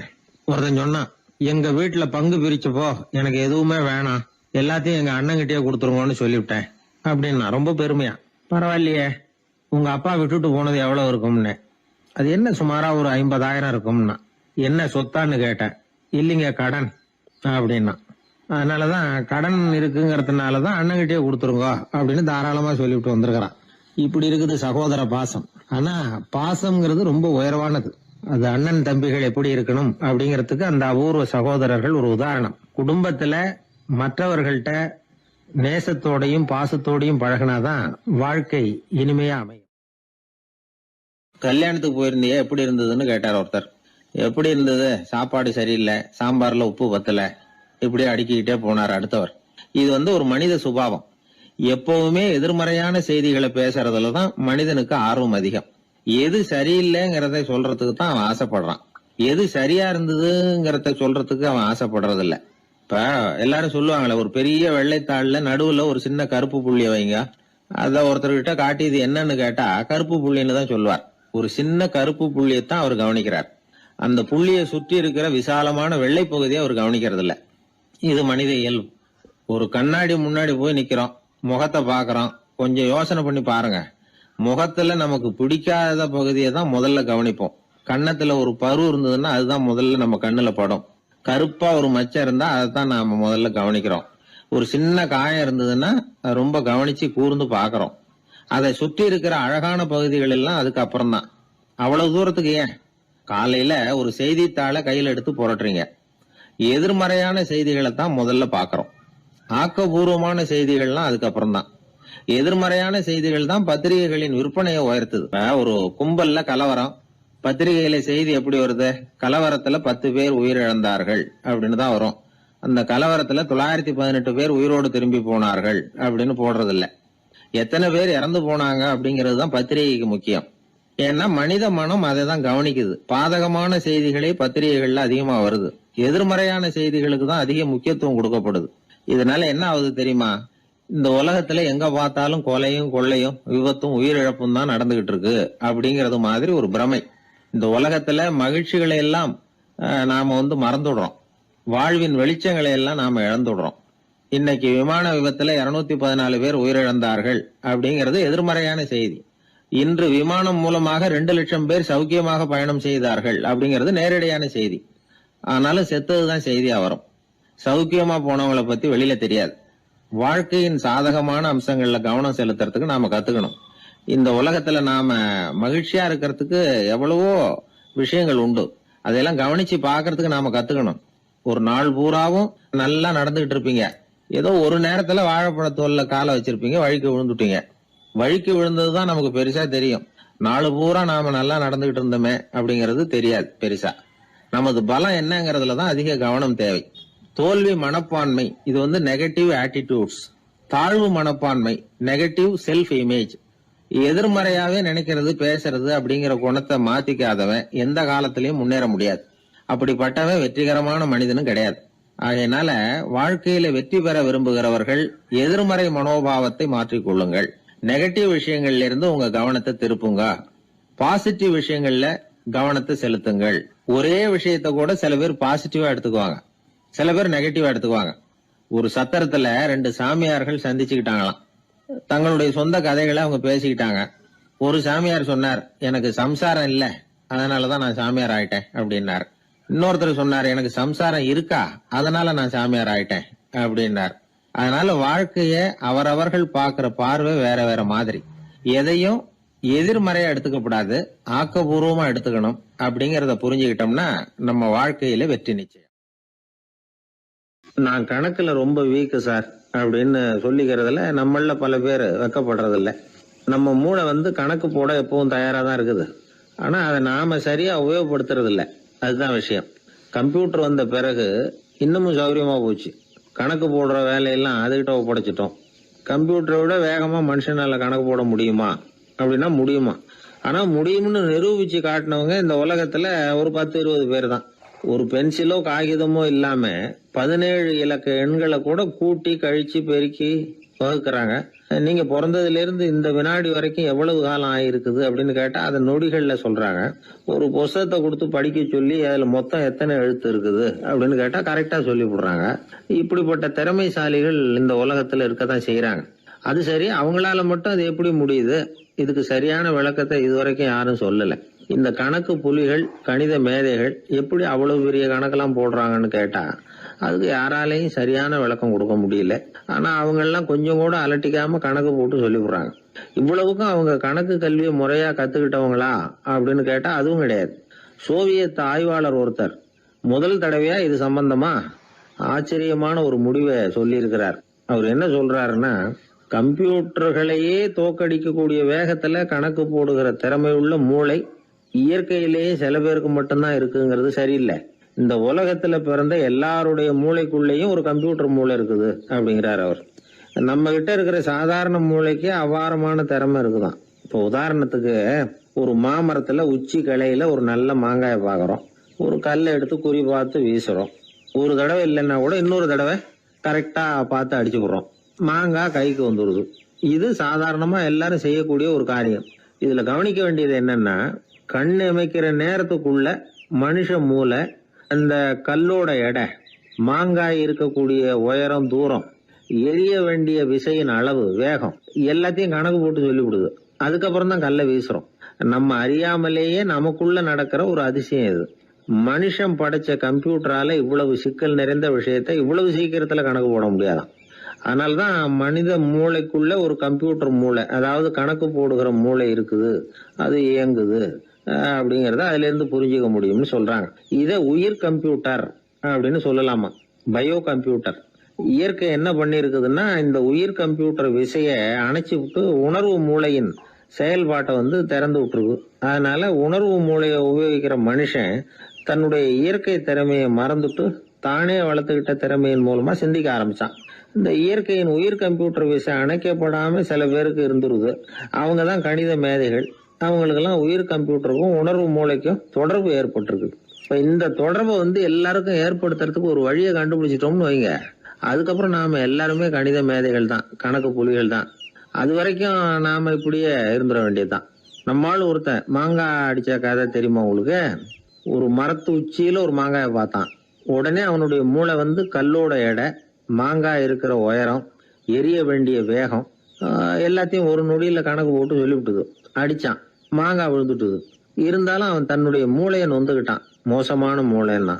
ஒருத்தன் சொன்னான், எங்க வீட்டுல பங்கு பிரிச்சு போ, எனக்கு எதுவுமே வேணாம், எல்லாத்தையும் எங்க அண்ணங்கிட்டே கொடுத்துருங்கன்னு சொல்லிவிட்டேன் அப்படின்னா ரொம்ப பெருமையா. பரவாயில்லையே, உங்க அப்பா விட்டுட்டு போனது எவ்வளவு இருக்கும்னு. அது என்ன சுமாரா ஒரு 50,000 இருக்கும்னா. என்ன சொத்தான்னு கேட்டேன். இல்லைங்க கடன் அப்படின்னா. அதனாலதான் கடன் இருக்குங்கிறதுனாலதான் அண்ணங்கிட்டே கொடுத்துருங்க அப்படின்னு தாராளமா சொல்லிவிட்டு வந்திருக்கிறான். இப்படி இருக்குது சகோதர பாசம். ஆனா பாசம்ங்கிறது ரொம்ப உயர்வானது. அது அண்ணன் தம்பிகள் எப்படி இருக்கணும் அப்படிங்கிறதுக்கு அந்த அபூர்வ சகோதரர்கள் ஒரு உதாரணம். குடும்பத்துல மற்றவர்கள்ட்ட நேசத்தோடையும் பாசத்தோடையும் பழகினாதான் வாழ்க்கை இனிமையா அமையும். கல்யாணத்துக்கு போயிருந்தியா, எப்படி இருந்ததுன்னு கேட்டார் ஒருத்தர். எப்படி இருந்தது? சாப்பாடு சரியில்லை, சாம்பார்ல உப்பு பத்தல, இப்படி அடுக்கிக்கிட்டே போனார் அடுத்தவர். இது ஒரு மனித சுபாவம். எப்பவுமே எதிர்மறையான செய்திகளை பேசுறதுலதான் மனிதனுக்கு ஆர்வம் அதிகம். எது சரியில்லைங்கிறத சொல்றதுக்கு தான் அவன் ஆசைப்படுறான், எது சரியா இருந்ததுங்கிறத சொல்றதுக்கு அவன் ஆசைப்படுறது இல்ல. இப்ப எல்லாரும் சொல்லுவாங்களே, ஒரு பெரிய வெள்ளைத்தாள்ல நடுவுல ஒரு சின்ன கருப்பு புள்ளிய வைங்க, அத ஒருத்தர்கிட்ட காட்டி இது என்னன்னு கேட்டா கருப்பு புள்ளின்னு தான் சொல்லுவார். ஒரு சின்ன கருப்பு புள்ளியத்தான் அவர் கவனிக்கிறார், அந்த புள்ளிய சுற்றி இருக்கிற விசாலமான வெள்ளை பகுதியை அவர் கவனிக்கிறது இல்ல. இது மனித இயல்பு. ஒரு கண்ணாடி முன்னாடி போய் நிக்கிறோம், முகத்தை பாக்குறோம், கொஞ்சம் யோசனை பண்ணி பாருங்க. முகத்துல நமக்கு பிடிக்காத பகுதியை தான் முதல்ல கவனிப்போம். கன்னத்துல ஒரு பரு இருந்ததுன்னா அதுதான் முதல்ல நம்ம கண்ணுல படும். கருப்பா ஒரு மச்சம் இருந்தா அதைத்தான் நாம முதல்ல கவனிக்கிறோம். ஒரு சின்ன காயம் இருந்ததுன்னா ரொம்ப கவனிச்சு கூர்ந்து பாக்குறோம். அதை சுற்றி இருக்கிற அழகான பகுதிகள் எல்லாம் அதுக்கு அப்புறம் தான். அவ்வளவு தூரத்துக்கு ஏன் காலையில ஒரு செய்தித்தாளை கையில எடுத்து புரட்டுறீங்க, எதிர்மறையான செய்திகளை தான் முதல்ல பாக்குறோம். ஆக்கப்பூர்வமான செய்திகள்லாம் அதுக்கப்புறம் தான். எதிர்மறையான செய்திகள் தான் பத்திரிகைகளின் விற்பனையை உயர்த்துது. ஒரு கும்பல்ல கலவரம், பத்திரிகையில செய்தி எப்படி வருது? கலவரத்துல 10 பேர் உயிரிழந்தார்கள் அப்படின்னு தான் வரும். அந்த கலவரத்துல 918 பேர் உயிரோடு திரும்பி போனார்கள் அப்படின்னு போடுறது இல்ல. எத்தனை பேர் இறந்து போனாங்க அப்படிங்கிறது தான் பத்திரிகைக்கு முக்கியம். ஏன்னா மனித மனம் அதை தான் கவனிக்குது. பாதகமான செய்திகளே பத்திரிகைகள்ல அதிகமா வருது, எதிர்மறையான செய்திகளுக்கு தான் அதிக முக்கியத்துவம் கொடுக்கப்படுது. இதனால என்ன ஆகுது தெரியுமா? இந்த உலகத்துல எங்க பார்த்தாலும் கொலையும் கொள்ளையும் விபத்தும் உயிரிழப்பும் தான் நடந்துகிட்டு இருக்கு அப்படிங்கறது மாதிரி ஒரு பிரமை. இந்த உலகத்துல மகிழ்ச்சிகளை எல்லாம் நாம மறந்துடுறோம், வாழ்வின் வெளிச்சங்களை எல்லாம் நாம இழந்துடுறோம். இன்னைக்கு விமான விபத்துல 214 பேர் உயிரிழந்தார்கள் அப்படிங்கிறது எதிர்மறையான செய்தி. இன்று விமானம் மூலமாக 2 லட்சம் பேர் சௌக்கியமாக பயணம் செய்தார்கள் அப்படிங்கிறது நேரடியான செய்தி. ஆனாலும் செத்ததுதான் செய்தியா வரும். சௌக்கியமா போனவங்களை பத்தி வெளியில தெரியாது. வாழ்க்கையின் சாதகமான அம்சங்கள்ல கவனம் செலுத்துறதுக்கு நாம கத்துக்கணும். இந்த உலகத்துல நாம மகிழ்ச்சியா இருக்கிறதுக்கு எவ்வளவோ விஷயங்கள் உண்டு. அதெல்லாம் கவனிச்சு பாக்குறதுக்கு நாம கத்துக்கணும். ஒரு நாள் பூராவும் நல்லா நடந்துகிட்டு இருப்பீங்க. ஏதோ ஒரு நேரத்துல வாழைப்பழத்தோல்ல காலை வச்சிருப்பீங்க, வழுக்கி விழுந்துட்டீங்க. வழுக்கி விழுந்ததுதான் நமக்கு பெருசா தெரியும். நாலு பூரா நாம நல்லா நடந்துகிட்டு இருந்தோமே அப்படிங்கறது தெரியாது பெருசா. நமது பலம் என்னங்கறதுலதான் அதிக கவனம் தேவை. தோல்வி மனப்பான்மை, இது வந்து நெகட்டிவ் ஆட்டிடியூட்ஸ். தாழ்வு மனப்பான்மை, நெகட்டிவ் செல்ஃப் இமேஜ். எதிர்மறையாவே நினைக்கிறது பேசுறது அப்படிங்கிற குணத்தை மாத்திக்காதவன் எந்த காலத்திலயும் முன்னேற முடியாது. அப்படிப்பட்டவன் வெற்றிகரமான மனிதனும் கிடையாது. ஆகையினால வாழ்க்கையில வெற்றி பெற விரும்புகிறவர்கள் எதிர்மறை மனோபாவத்தை மாற்றிக்கொள்ளுங்கள். நெகட்டிவ் விஷயங்கள்ல இருந்து உங்க கவனத்தை திருப்புங்க. பாசிட்டிவ் விஷயங்கள்ல கவனத்தை செலுத்துங்கள். ஒரே விஷயத்த கூட சில பேர் பாசிட்டிவா எடுத்துக்குவாங்க, சில பேர் நெகட்டிவா எடுத்துக்குவாங்க. ஒரு சத்திரத்துல 2 சாமியார்கள் சந்திச்சுக்கிட்டாங்களாம். தங்களுடைய சொந்த கதைகளை அவங்க பேசிக்கிட்டாங்க. ஒரு சாமியார் சொன்னார், எனக்கு சம்சாரம் இல்ல, அதனாலதான் நான் சாமியார் ஆயிட்டேன் அப்படின்னார். இன்னொருத்தர் சொன்னார், எனக்கு சம்சாரம் இருக்கா, அதனால நான் சாமியார் ஆயிட்டேன் அப்படின்னார். அதனால வாழ்க்கைய அவரவர்கள் பாக்குற பார்வை வேற வேற மாதிரி. எதையும் எதிர்மறையா எடுத்துக்கப்படாது, ஆக்கப்பூர்வமா எடுத்துக்கணும். அப்படிங்கறத புரிஞ்சுக்கிட்டோம்னா நம்ம வாழ்க்கையில வெற்றி நிச்சயம். நான் கணக்குல ரொம்ப வீக்கு சார் அப்படின்னு சொல்லிக்கிறதுல நம்மள பல பேர் வெக்கப்படுறது இல்ல. நம்ம மூளை வந்து கணக்கு போட எப்பவும் தயாரா தான் இருக்குது. ஆனா அதை நாம சரியா உபயோகப்படுத்துறது இல்ல, அதுதான் விஷயம். கம்ப்யூட்டர் வந்த பிறகு இன்னமும் சௌகரியமா போச்சு. கணக்கு போடுற வேலையெல்லாம் அதுகிட்ட ஒப்படைச்சிட்டோம். கம்ப்யூட்டரை விட வேகமா மனுஷனால கணக்கு போட முடியுமா அப்படின்னா முடியுமா. ஆனா முடியும்னு நிரூபிச்சு காட்டினவங்க இந்த உலகத்துல ஒரு 10-20 பேர் தான். ஒரு பென்சிலோ காகிதமோ இல்லாம 17 இலக்க எண்களை கூட கூட்டி கழிச்சு பெருக்கி வகுக்கிறாங்க. நீங்க பிறந்ததுல இருந்து இந்த வினாடி வரைக்கும் எவ்வளவு காலம் ஆயிருக்குது அப்படின்னு கேட்டா அதை நொடிகள்ல சொல்றாங்க. ஒரு புஸ்தகத்தை கொடுத்து படிக்க சொல்லி அதுல மொத்தம் எத்தனை எழுத்து இருக்குது அப்படின்னு கேட்டா கரெக்டா சொல்லி போடுறாங்க. இப்படிப்பட்ட திறமைசாலிகள் இந்த உலகத்துல இருக்கத்தான் செய்யறாங்க. அது சரி, அவங்களால மட்டும் அது எப்படி முடியுது? இதுக்கு சரியான விளக்கத்தை இதுவரைக்கும் யாரும் சொல்லல. இந்த கணக்கு புலிகள், கணித மேதைகள் எப்படி அவ்வளவு பெரிய கணக்கெல்லாம் போடுறாங்கன்னு கேட்டா அதுக்கு யாராலையும் சரியான விளக்கம் கொடுக்க முடியல. ஆனா அவங்க எல்லாம் கொஞ்சம் கூட அலட்டிக்காம கணக்கு போட்டு சொல்லி போடுறாங்க. இவ்வளவுக்கும் அவங்க கணக்கு கல்வியை முறையா கத்துக்கிட்டவங்களா அப்படின்னு கேட்டா அதுவும் கிடையாது. சோவியத் ஆய்வாளர் ஒருத்தர் முதல் தடவையா இது சம்பந்தமா ஆச்சரியமான ஒரு முடிவை சொல்லி இருக்கிறார். அவர் என்ன சொல்றாருன்னா, கம்ப்யூட்டர்களையே தோக்கடிக்கக்கூடிய வேகத்துல கணக்கு போடுகிற திறமை உள்ள மூளை இயற்கையிலேயே சில பேருக்கு மட்டும்தான் இருக்குங்கிறது சரியில்லை. இந்த உலகத்துல பிறந்த எல்லாருடைய மூளைக்குள்ளேயும் ஒரு கம்ப்யூட்டர் மூளை இருக்குது அப்படிங்கிறார் அவர். நம்ம கிட்ட இருக்கிற சாதாரண மூளைக்கு அபாரமான திறமை இருக்குதான். இப்போ உதாரணத்துக்கு, ஒரு மாமரத்துல உச்சி கிளையில ஒரு நல்ல மாங்காயை பாக்குறோம். ஒரு கல்லை எடுத்து குறி பார்த்து வீசுறோம். ஒரு தடவை இல்லைன்னா கூட இன்னொரு தடவை கரெக்டா பார்த்து அடிச்சு போடுறோம். மாங்காய் கைக்கு வந்துடுது. இது சாதாரணமா எல்லாரும் செய்யக்கூடிய ஒரு காரியம். இதுல கவனிக்க வேண்டியது என்னன்னா, கண் அமைக்கிற நேரத்துக்குள்ள மனுஷ மூளை அந்த கல்லோட எடை, மாங்காய் இருக்கக்கூடிய உயரம், தூரம், எரிய வேண்டிய விசையின் அளவு, வேகம் எல்லாத்தையும் கணக்கு போட்டு சொல்லிவிடுது. அதுக்கப்புறம் தான் கல்லை வீசுறோம். நம்ம அறியாமலேயே நமக்குள்ள நடக்கிற ஒரு அதிசயம் இது. மனுஷன் படைச்ச கம்ப்யூட்டரால இவ்வளவு சிக்கல் நிறைந்த விஷயத்த இவ்வளவு சீக்கிரத்துல கணக்கு போட முடியாதான். அதனாலதான் மனித மூளைக்குள்ள ஒரு கம்ப்யூட்டர் மூளை, அதாவது கணக்கு போடுகிற மூளை இருக்குது, அது இயங்குது அப்படிங்கறத அதுல இருந்து புரிஞ்சுக்க முடியும்னு சொல்றாங்க. இத உயிர் கம்ப்யூட்டர் அப்படின்னு சொல்லலாமா, பயோ கம்ப்யூட்டர். இயற்கை என்ன பண்ணி இருக்குதுன்னா, இந்த உயிர் கம்ப்யூட்டர் விசைய அணைச்சு விட்டு உணர்வு மூளையின் செயல்பாட்டை வந்து திறந்து விட்டுருக்கு. அதனால உணர்வு மூளையை உபயோகிக்கிற மனுஷன் தன்னுடைய இயற்கை திறமையை மறந்துட்டு தானே வளர்த்துக்கிட்ட திறமையின் மூலமா சிந்திக்க ஆரம்பிச்சான். இந்த இயற்கையின் உயிர் கம்ப்யூட்டர் விசை அணைக்கப்படாம சில பேருக்கு இருந்துருது. அவங்கதான் கணித மேதைகள். அவங்களுக்கெல்லாம் உயிர் கம்ப்யூட்டருக்கும் உணர்வு மூளைக்கும் தொடர்பு ஏற்பட்டிருக்கு. இப்ப இந்த தொடர்பை வந்து எல்லாருக்கும் ஏற்படுத்துறதுக்கு ஒரு வழியை கண்டுபிடிச்சிட்டோம்னு வைங்க, அதுக்கப்புறம் நாம எல்லாருமே கணித மேதைகள் தான், கணக்கு புலிகள் தான். அது வரைக்கும் நாம இப்படியே இருந்துட வேண்டியதுதான். நம்மால் ஒருத்தன் மாங்காய் அடிச்ச கதை தெரியுமா உங்களுக்கு? ஒரு மரத்து உச்சியில ஒரு மாங்காயை பார்த்தான். உடனே அவனுடைய மூளை வந்து கல்லோட எடை, மாங்காய் இருக்கிற உயரம், எரிய வேண்டிய வேகம் எல்லாத்தையும் ஒரு நொடியில கணக்கு போட்டு சொல்லிவிட்டுது. அடிச்சான், மாங்காய் விழுந்துட்டுது. இருந்தாலும் அவன் தன்னுடைய மூளையை நொந்துக்கிட்டான். மோசமான மூளைன்னா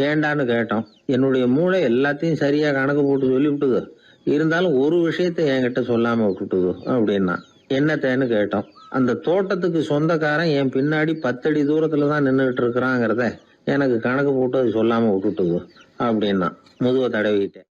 ஏண்டான்னு கேட்டோம். என்னுடைய மூளை எல்லாத்தையும் சரியா கணக்கு போட்டு சொல்லிவிட்டுது, இருந்தாலும் ஒரு விஷயத்த என்கிட்ட சொல்லாம விட்டுட்டுது அப்படின்னா. என்னத்தேன்னு கேட்டோம். அந்த தோட்டத்துக்கு சொந்தக்காரன் என் பின்னாடி 10 அடி தூரத்துல தான் நின்றுட்டு இருக்கிறாங்கிறத எனக்கு கணக்கு போட்டு அது சொல்லாம விட்டுட்டுது அப்படின்னா முதுவை தடவிட்டேன்.